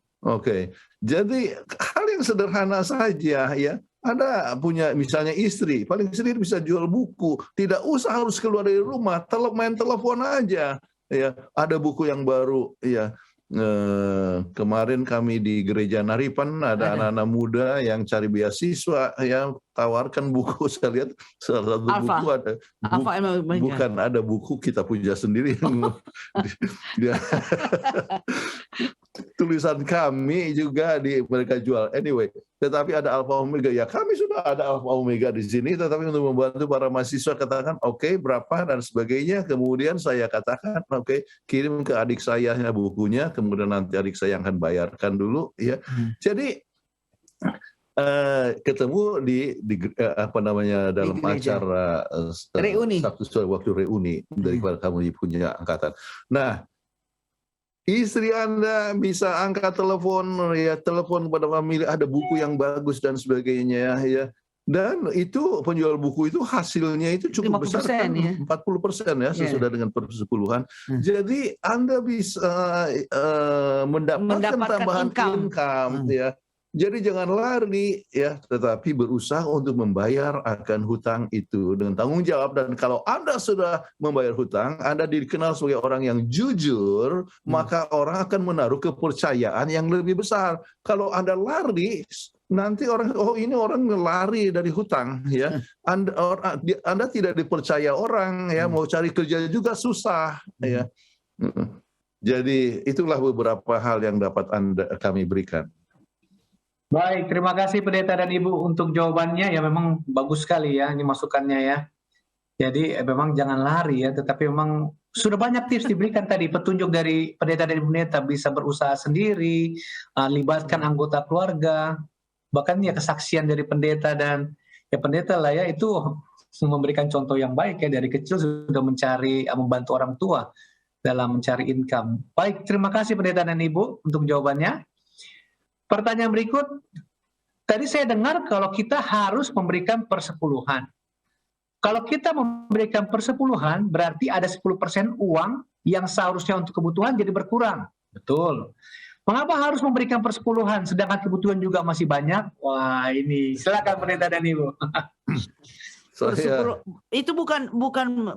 Jadi hal yang sederhana saja, ya. Anda punya misalnya istri, paling sedikit bisa jual buku, tidak usah harus keluar dari rumah, main telepon aja, ya. Ada buku yang baru, ya. Kemarin kami di Gereja Naripan ada anak-anak muda yang cari beasiswa, ya, tawarkan buku. Saya lihat salah satu buku ada buku kita punya sendiri dia tulisan kami juga mereka jual. Anyway, tetapi ada Alfa Omega, ya, kami sudah ada Alfa Omega di sini, tetapi untuk membantu para mahasiswa katakan berapa dan sebagainya. Kemudian saya katakan kirim ke adik saya bukunya, kemudian nanti adik saya akan bayarkan dulu, ya. Jadi ketemu di dalam acara reuni, waktu reuni daripada kamu punya angkatan. Nah, istri Anda bisa angkat telepon, ya, telepon kepada famili, ada buku yang bagus dan sebagainya, ya. Dan itu penjual buku itu hasilnya itu cukup besar 50% kan, ya. 40% ya sesudah dengan persepuluhan. Hmm. Jadi Anda bisa mendapatkan tambahan income ya. Jadi jangan lari ya, tetapi berusaha untuk membayar akan hutang itu dengan tanggung jawab. Dan kalau Anda sudah membayar hutang, Anda dikenal sebagai orang yang jujur, maka orang akan menaruh kepercayaan yang lebih besar. Kalau Anda lari, nanti orang, oh ini orang lari dari hutang ya. Anda tidak dipercaya orang ya, mau cari kerja juga susah ya. Jadi itulah beberapa hal yang dapat kami berikan. Baik, terima kasih Pendeta dan Ibu untuk jawabannya. Ya memang bagus sekali ya ini masukannya ya. Jadi memang jangan lari ya, tetapi memang sudah banyak tips diberikan tadi, petunjuk dari Pendeta dan Ibu Pendeta, bisa berusaha sendiri, libatkan anggota keluarga, bahkan ya kesaksian dari Pendeta dan ya Pendeta lah ya, itu memberikan contoh yang baik ya, dari kecil sudah mencari, membantu orang tua dalam mencari income. Baik, terima kasih Pendeta dan Ibu untuk jawabannya. Pertanyaan berikut, tadi saya dengar kalau kita harus memberikan persepuluhan. Kalau kita memberikan persepuluhan, berarti ada 10% uang yang seharusnya untuk kebutuhan jadi berkurang. Betul. Mengapa harus memberikan persepuluhan, sedangkan kebutuhan juga masih banyak? Wah ini, silakan Pendeta dan Ibu. Itu bukan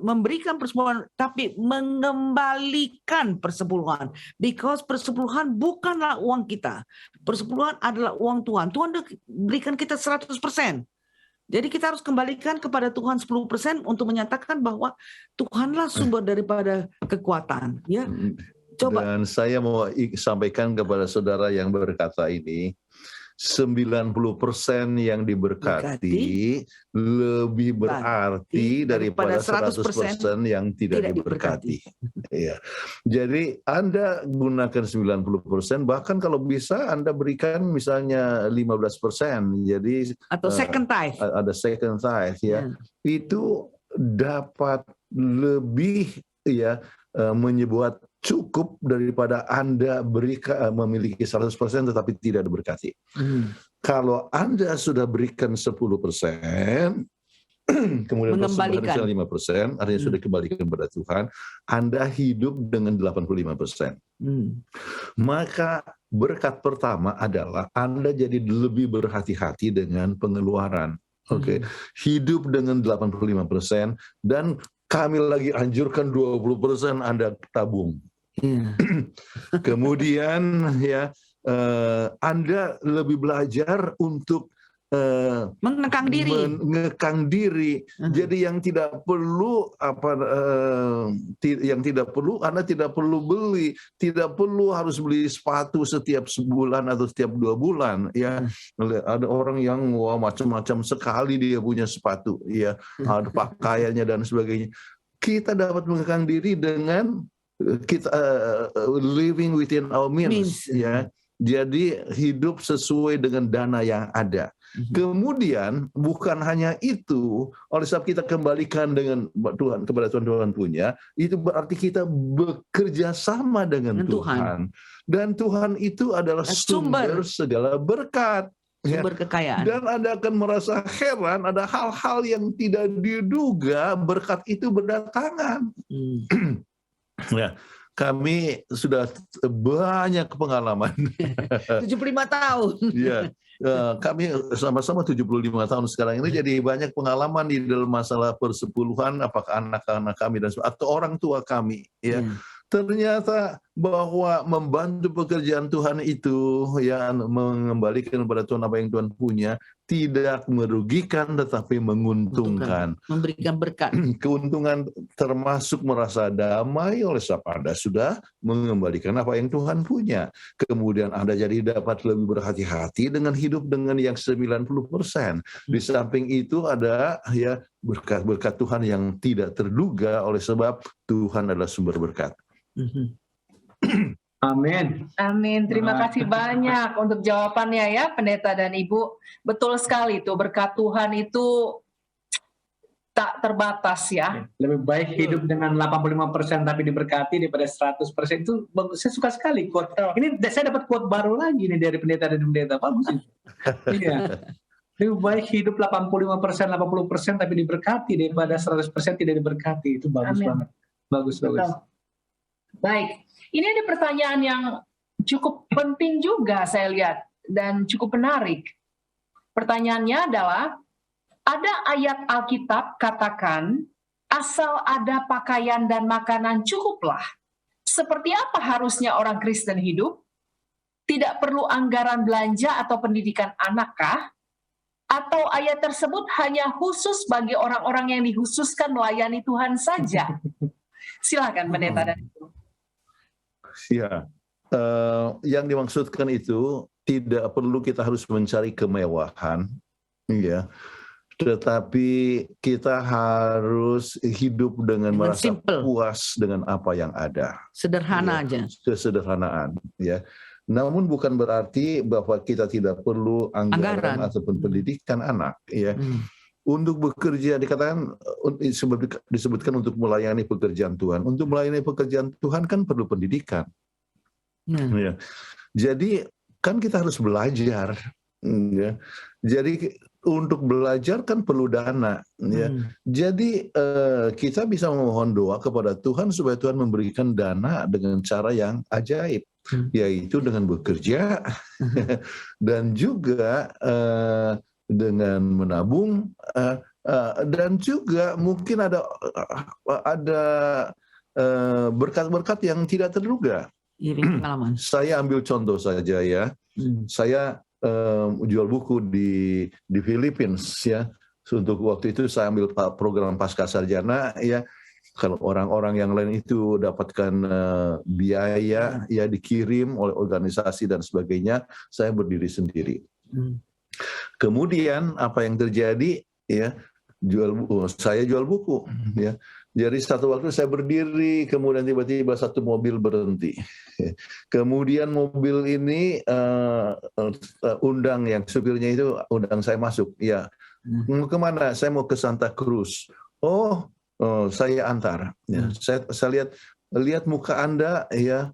memberikan persepuluhan, tapi mengembalikan persepuluhan. Because persepuluhan bukanlah uang kita. Persepuluhan adalah uang Tuhan. Tuhan berikan kita 100%. Jadi kita harus kembalikan kepada Tuhan 10% untuk menyatakan bahwa Tuhanlah sumber daripada kekuatan. Ya, coba. Dan saya mau sampaikan kepada saudara yang berkata ini, 90% yang diberkati lebih berarti daripada 100% yang tidak diberkati. Ya. Jadi Anda gunakan 90%, bahkan kalau bisa Anda berikan misalnya 15%. Jadi atau second tithe. Ada second tithe ya. Itu dapat lebih ya menyebut cukup daripada Anda memiliki 100% tetapi tidak diberkati. Kalau Anda sudah berikan 10%, kemudian persembahkan 5%, artinya sudah dikembalikan kepada Tuhan, Anda hidup dengan 85%. Maka berkat pertama adalah Anda jadi lebih berhati-hati dengan pengeluaran. Oke, hidup dengan 85% dan kami lagi anjurkan 20% Anda tabung. Kemudian ya Anda lebih belajar untuk mengekang diri. Jadi yang tidak perlu Anda tidak perlu beli, tidak perlu harus beli sepatu setiap sebulan atau setiap 2 bulan ya. Ada orang yang macam-macam sekali dia punya sepatu ya, ada pakaiannya dan sebagainya. Kita dapat mengekang diri dengan kita living within our means ya. Jadi hidup sesuai dengan dana yang ada. Kemudian bukan hanya itu, oleh sebab kita kembalikan dengan Tuhan kepada Tuhan punya, itu berarti kita bekerja sama dengan Tuhan. Dan Tuhan itu adalah sumber segala berkat. Sumber kekayaan. Dan Anda akan merasa heran, ada hal-hal yang tidak diduga berkat itu berdatangan. Ya. Kami sudah banyak pengalaman. 75 tahun. Ya, kami sama-sama 75 tahun sekarang ini, jadi banyak pengalaman di dalam masalah persepuluhan, apakah anak-anak kami dan atau orang tua kami. Ya, ternyata bahwa membantu pekerjaan Tuhan itu, ya mengembalikan kepada Tuhan apa yang Tuhan punya, tidak merugikan tetapi menguntungkan. Memberikan berkat. Keuntungan termasuk merasa damai oleh sebab Anda sudah mengembalikan apa yang Tuhan punya. Kemudian Anda jadi dapat lebih berhati-hati dengan hidup dengan yang 90%. Di samping itu ada ya berkat-berkat Tuhan yang tidak terduga oleh sebab Tuhan adalah sumber berkat. Amin. Amin. Terima kasih banyak untuk jawabannya ya Pendeta dan Ibu. Betul sekali tuh, berkat Tuhan itu tak terbatas ya. Lebih baik hidup dengan 85% tapi diberkati daripada 100%. Itu saya suka sekali quote. Ini saya dapat quote baru lagi nih dari Pendeta dan Pendeta. Bagus itu. Iya. Lebih baik hidup 85%, 80% tapi diberkati daripada 100% tidak diberkati. Itu bagus Amin. banget. Bagus. Betul. Baik, ini ada pertanyaan yang cukup penting juga saya lihat dan cukup menarik. Pertanyaannya adalah, ada ayat Alkitab katakan, asal ada pakaian dan makanan cukuplah. Seperti apa harusnya orang Kristen hidup? Tidak perlu anggaran belanja atau pendidikan anakkah? Atau ayat tersebut hanya khusus bagi orang-orang yang dikhususkan melayani Tuhan saja? Silakan pendeta dan ibu. Ya, yang dimaksudkan itu tidak perlu kita harus mencari kemewahan, ya. Tetapi kita harus hidup dengan merasa simple, puas dengan apa yang ada. sederhana Ya, aja. kesederhanaan, ya. Namun bukan berarti bahwa kita tidak perlu anggaran ataupun pendidikan anak, ya. Untuk bekerja dikatakan disebutkan untuk melayani pekerjaan Tuhan. Untuk melayani pekerjaan Tuhan kan perlu pendidikan. Ya. Jadi kan kita harus belajar, ya. Jadi untuk belajar kan perlu dana, ya. Jadi kita bisa memohon doa kepada Tuhan supaya Tuhan memberikan dana dengan cara yang ajaib, yaitu dengan bekerja dan juga dengan menabung, dan juga mungkin ada berkat-berkat yang tidak terduga. Iring pengalaman. Saya ambil contoh saja, ya. Saya jual buku di Philippines, ya. Untuk waktu itu saya ambil program pasca sarjana, ya. Kalau orang-orang yang lain itu dapatkan biaya, ya, dikirim oleh organisasi dan sebagainya, saya berdiri sendiri. Kemudian apa yang terjadi, ya, saya jual buku, ya. Jadi satu waktu saya berdiri, kemudian tiba-tiba satu mobil berhenti. Kemudian mobil ini undang yang supirnya itu undang saya masuk. Ya, mau kemana? Saya mau ke Santa Cruz. Oh, saya antar. Ya, saya lihat muka Anda, ya.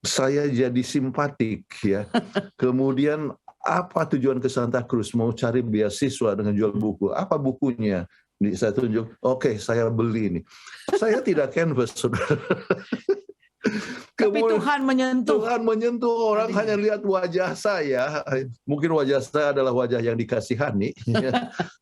Saya jadi simpatik, ya. Kemudian apa tujuan ke Santa Cruz? Mau cari beasiswa dengan jual buku. Apa bukunya? Saya tunjuk, oke, saya beli ini. Saya tidak canvas, saudara. Tapi Tuhan menyentuh. Tuhan menyentuh, orang hanya lihat wajah saya. Mungkin wajah saya adalah wajah yang dikasihani.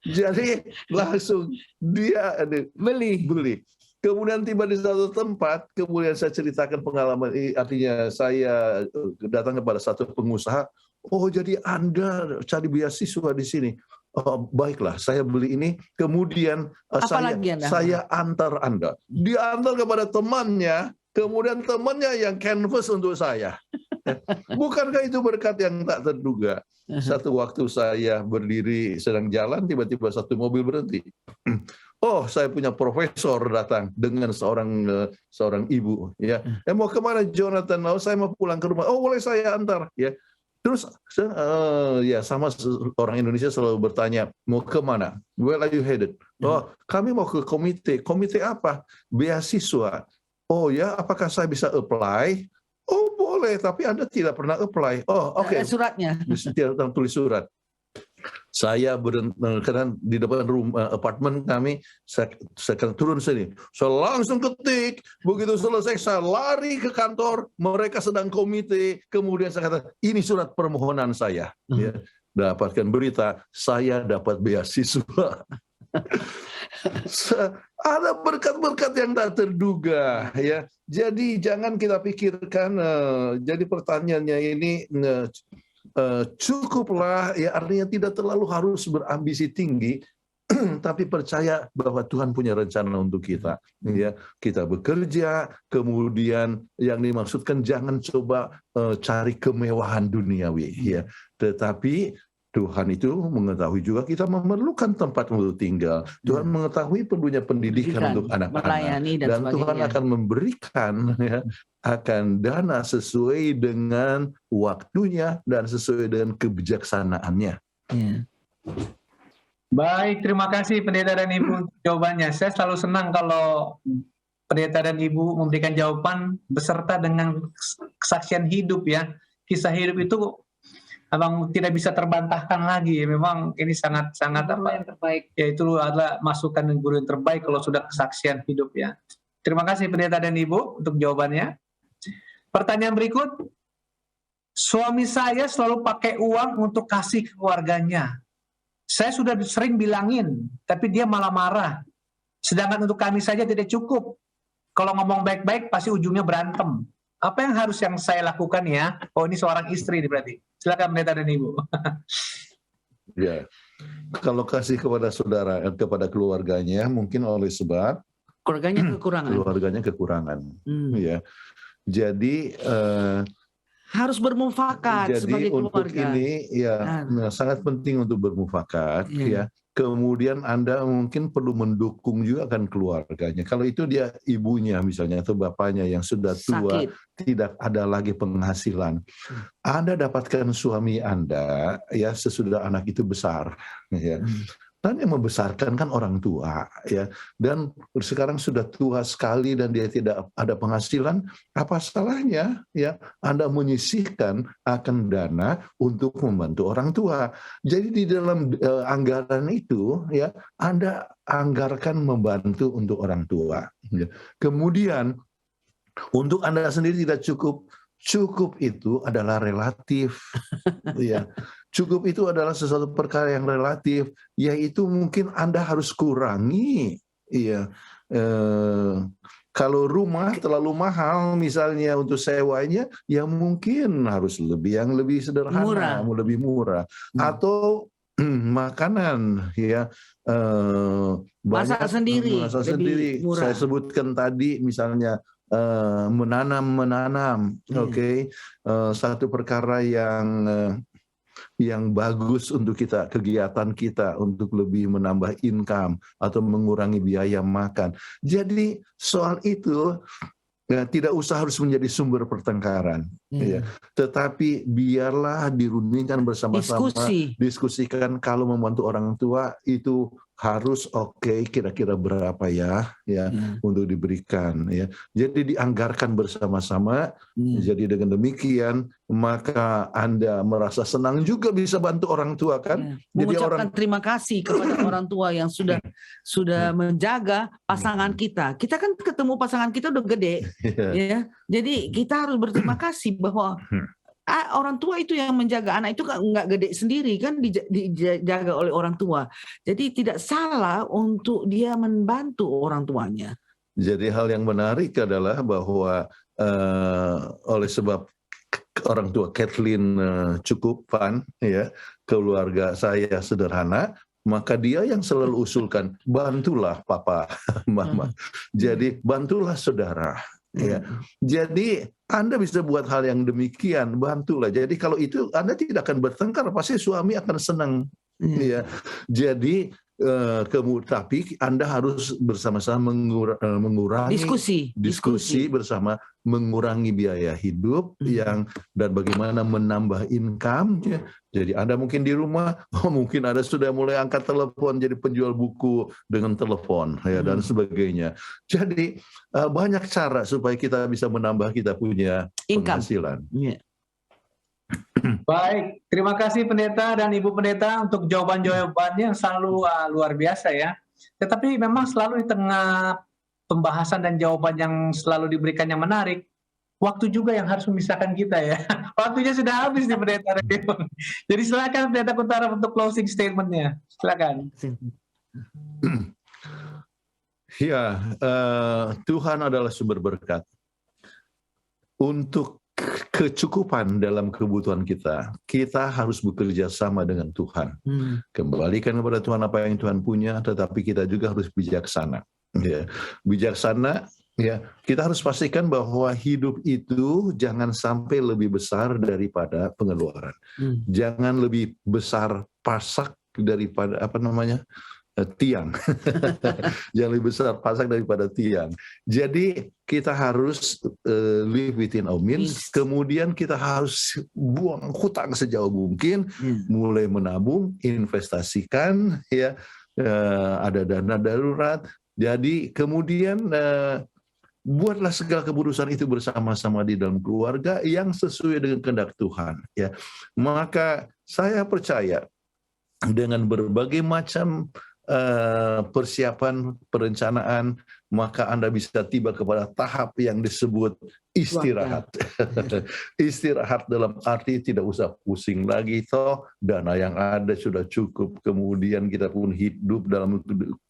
Jadi langsung dia beli. Kemudian tiba di satu tempat, kemudian saya ceritakan pengalaman ini, artinya saya datang kepada satu pengusaha. Oh, jadi Anda cari beasiswa di sini. Oh, baiklah, saya beli ini. Kemudian saya antar Anda. Dia antar kepada temannya. Kemudian temannya yang canvas untuk saya. Bukankah itu berkat yang tak terduga? Satu waktu saya berdiri sedang jalan, tiba-tiba satu mobil berhenti. Oh, saya punya profesor datang dengan seorang ibu. Ya, mau kemana Jonathan? Oh, saya mau pulang ke rumah. Oh, boleh saya antar. Ya. Terus ya sama orang Indonesia selalu bertanya, mau kemana? Where are you headed? Oh, kami mau ke komite. Komite apa? Beasiswa. Oh ya, apakah saya bisa apply? Oh boleh, tapi Anda tidak pernah apply. Oh oke. Suratnya. Tidak tulis surat. Saya karena di depan rumah apartemen kami, saya turun sini. Saya langsung ketik. Begitu selesai, saya lari ke kantor. Mereka sedang komite. Kemudian saya kata, ini surat permohonan saya. Ya, dapatkan berita, saya dapat beasiswa. Ada berkat-berkat yang tak terduga, ya. Jadi jangan kita pikirkan. Jadi pertanyaannya ini cukuplah, ya, artinya tidak terlalu harus berambisi tinggi, tapi percaya bahwa Tuhan punya rencana untuk kita. Ya, kita bekerja, kemudian yang dimaksudkan jangan coba cari kemewahan duniawi, ya, tetapi Tuhan itu mengetahui juga kita memerlukan tempat untuk tinggal. Tuhan mengetahui perlunya pendidikan untuk anak-anak. Dan Tuhan akan memberikan, ya, akan dana sesuai dengan waktunya dan sesuai dengan kebijaksanaannya. Ya. Baik, terima kasih Pendeta dan Ibu jawabannya. Saya selalu senang kalau Pendeta dan Ibu memberikan jawaban beserta dengan kesaksian hidup, ya. Kisah hidup itu memang tidak bisa terbantahkan lagi. Memang ini sangat-sangat Guru yang terbaik. ya itu adalah masukan dan guru yang terbaik kalau sudah kesaksian hidup ya. Terima kasih pendeta dan ibu untuk jawabannya. Pertanyaan berikut, suami saya selalu pakai uang untuk kasih keluarganya. Saya sudah sering bilangin, tapi dia malah marah. Sedangkan untuk kami saja tidak cukup. Kalau ngomong baik-baik pasti ujungnya berantem. Apa yang harus saya lakukan ya? Oh, ini seorang istri nih berarti. Silakan pendeta dan ibu. Ya, kalau kasih kepada saudara, kepada keluarganya, mungkin oleh sebab Keluarganya kekurangan. keluarganya kekurangan. Ya, jadi Harus bermufakat sebagai untuk keluarga. ini ya sangat penting untuk bermufakat ya. Iya. Kemudian Anda mungkin perlu mendukung juga kan keluarganya. Kalau itu dia ibunya misalnya atau bapaknya yang sudah tua, Sakit. tidak ada lagi penghasilan. Anda dapatkan suami Anda ya sesudah anak itu besar ya. Dan yang membesarkan kan orang tua ya. Dan sekarang sudah tua sekali dan dia tidak ada penghasilan, apa salahnya ya Anda menyisihkan akan dana untuk membantu orang tua. Jadi di dalam anggaran itu ya Anda anggarkan membantu untuk orang tua. Ya. Kemudian untuk Anda sendiri tidak cukup. Cukup itu adalah relatif. Ya. Cukup itu adalah sesuatu perkara yang relatif, yaitu mungkin Anda harus kurangi. Iya. Kalau rumah terlalu mahal misalnya untuk sewanya, ya mungkin harus yang lebih sederhana, lebih murah. Atau makanan ya Masak sendiri, masak lebih sendiri. murah. Saya sebutkan tadi misalnya menanam, oke. Satu perkara yang bagus untuk kita, kegiatan kita untuk lebih menambah income atau mengurangi biaya makan. Jadi soal itu tidak usah harus menjadi sumber pertengkaran, ya. Tetapi biarlah dirundingkan bersama-sama, diskusikan kalau membantu orang tua itu harus kira-kira berapa ya untuk diberikan ya. Jadi dianggarkan bersama-sama. Jadi dengan demikian maka Anda merasa senang juga bisa bantu orang tua kan. Mengucapkan terima kasih kepada orang tua yang sudah menjaga pasangan kita. Kita kan ketemu pasangan kita udah gede ya. Jadi kita harus berterima kasih bahwa orang tua itu yang menjaga anak itu nggak gede sendiri kan, dijaga oleh orang tua. Jadi tidak salah untuk dia membantu orang tuanya. Jadi hal yang menarik adalah bahwa oleh sebab orang tua Kathleen cukup ya, keluarga saya sederhana, maka dia yang selalu usulkan bantulah papa, mama. Jadi bantulah saudara. Ya. Jadi Anda bisa buat hal yang demikian, bantulah. Jadi kalau itu Anda tidak akan bertengkar, pasti suami akan senang. Ya. Jadi tapi Anda harus bersama-sama mengurangi diskusi bersama, mengurangi biaya hidup dan bagaimana menambah income. Ya. Jadi Anda mungkin di rumah, mungkin Anda sudah mulai angkat telepon jadi penjual buku dengan telepon ya dan sebagainya. Jadi banyak cara supaya kita bisa menambah kita punya penghasilan. Baik, terima kasih pendeta dan ibu pendeta untuk jawaban-jawabannya yang selalu luar biasa ya. Tetapi memang selalu di tengah pembahasan dan jawaban yang selalu diberikan yang menarik, waktu juga yang harus memisahkan kita ya. Waktunya sudah habis nih pendeta. Jadi silakan pendeta Kuntara untuk closing statement-nya. Silakan. Ya, Tuhan adalah sumber berkat. Untuk kecukupan dalam kebutuhan kita harus bekerja sama dengan Tuhan. Kembalikan kepada Tuhan apa yang Tuhan punya, tetapi kita juga harus bijaksana. Ya. Bijaksana, ya, kita harus pastikan bahwa hidup itu jangan sampai lebih besar daripada pengeluaran. Jangan lebih besar pasak daripada tiang. Yang lebih besar pasak daripada tiang. Jadi kita harus live within our means. Kemudian kita harus buang hutang sejauh mungkin, mulai menabung, investasikan, ya, ada dana darurat. Jadi kemudian buatlah segala keputusan itu bersama-sama di dalam keluarga yang sesuai dengan kehendak Tuhan. Ya, maka saya percaya dengan berbagai macam persiapan, perencanaan, maka Anda bisa tiba kepada tahap yang disebut istirahat. Istirahat dalam arti tidak usah pusing lagi, toh dana yang ada sudah cukup, kemudian kita pun hidup dalam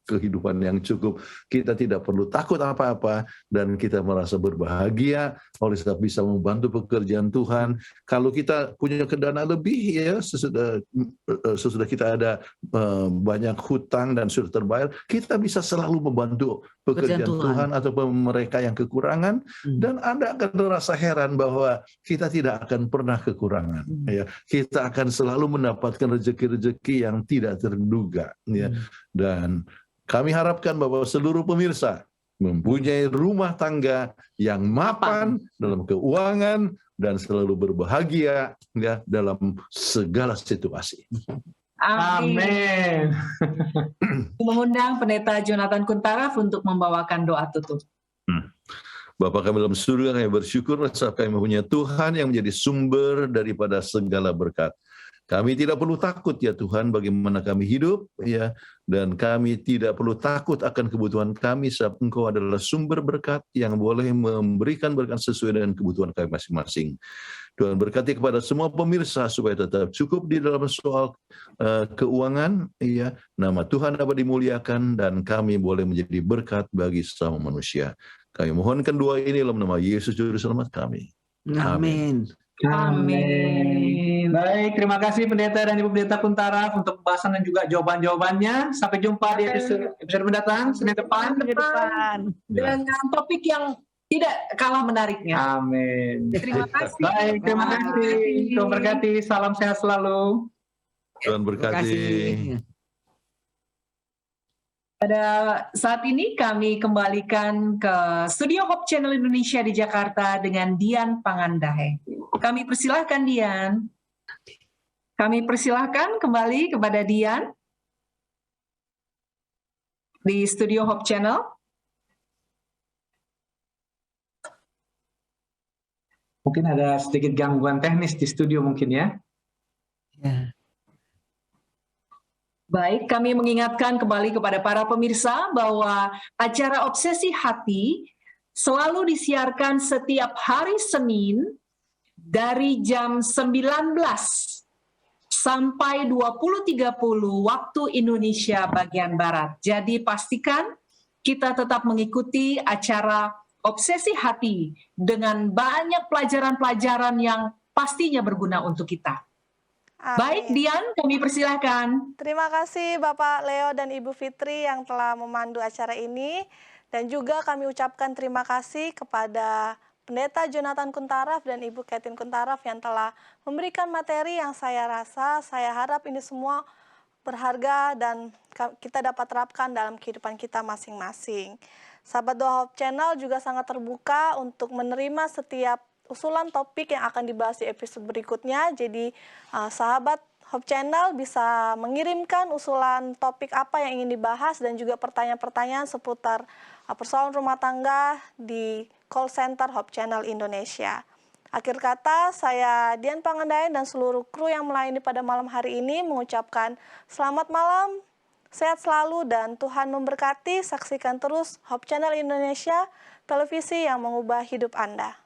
kehidupan yang cukup, kita tidak perlu takut apa-apa, dan kita merasa berbahagia oleh sebab bisa membantu pekerjaan Tuhan. Kalau kita punya dana lebih, ya sesudah kita ada banyak hutang dan sudah terbayar, kita bisa selalu membantu pekerjaan Tuhan atau mereka yang kekurangan, dan Anda akan merasa heran bahwa kita tidak akan pernah kekurangan. Ya, kita akan selalu mendapatkan rezeki-rezeki yang tidak terduga. Ya, dan kami harapkan bahwa seluruh pemirsa mempunyai rumah tangga yang mapan dalam keuangan dan selalu berbahagia, ya, dalam segala situasi. Amin. Mengundang Pendeta Jonathan Kuntaraf untuk membawakan doa tutup. Bapa kami dalam surga, kami bersyukur sebab kami mempunyai Tuhan yang menjadi sumber daripada segala berkat. Kami tidak perlu takut, ya Tuhan, bagaimana kami hidup, ya, dan kami tidak perlu takut akan kebutuhan kami sebab Engkau adalah sumber berkat yang boleh memberikan berkat sesuai dengan kebutuhan kami masing-masing. Tuhan berkati kepada semua pemirsa supaya tetap cukup di dalam soal keuangan, ya, nama Tuhan dapat dimuliakan dan kami boleh menjadi berkat bagi sesama manusia. Kami mohonkan doa ini dalam nama Yesus Juru Selamat kami. Amin. Amin. Baik, terima kasih Pendeta dan Ibu Pendeta Kuntaraf untuk pembahasan dan juga jawaban-jawabannya. Sampai jumpa di episode mendatang, Senin depan. Dengan topik yang tidak kalah menariknya. Amin. Terima kasih. Baik, terima kasih. Tuhan berkati. Salam sehat selalu. Tuhan berkati. Pada saat ini kami kembalikan ke Studio Hope Channel Indonesia di Jakarta dengan Dian Pangandahe. Kami persilahkan Dian. Kami persilahkan kembali kepada Dian di Studio Hope Channel. Mungkin ada sedikit gangguan teknis di studio mungkin ya. Ya. Baik, kami mengingatkan kembali kepada para pemirsa bahwa acara Obsesi Hati selalu disiarkan setiap hari Senin dari jam 19 sampai 20.30 waktu Indonesia bagian Barat. Jadi pastikan kita tetap mengikuti acara Obsesi Hati dengan banyak pelajaran-pelajaran yang pastinya berguna untuk kita. Amin. Baik, Dian, kami persilahkan. Terima kasih Bapak Leo dan Ibu Fitri yang telah memandu acara ini. Dan juga kami ucapkan terima kasih kepada Pendeta Jonathan Kuntaraf dan Ibu Katin Kuntaraf yang telah memberikan materi yang saya harap ini semua berharga dan kita dapat terapkan dalam kehidupan kita masing-masing. Sahabat Doa Hope Channel juga sangat terbuka untuk menerima setiap usulan topik yang akan dibahas di episode berikutnya. Jadi sahabat Hope Channel bisa mengirimkan usulan topik apa yang ingin dibahas dan juga pertanyaan-pertanyaan seputar persoalan rumah tangga di call center Hope Channel Indonesia. Akhir kata, saya Dian Pangandahe dan seluruh kru yang melayani pada malam hari ini mengucapkan selamat malam, sehat selalu dan Tuhan memberkati. Saksikan terus Hope Channel Indonesia, televisi yang mengubah hidup Anda.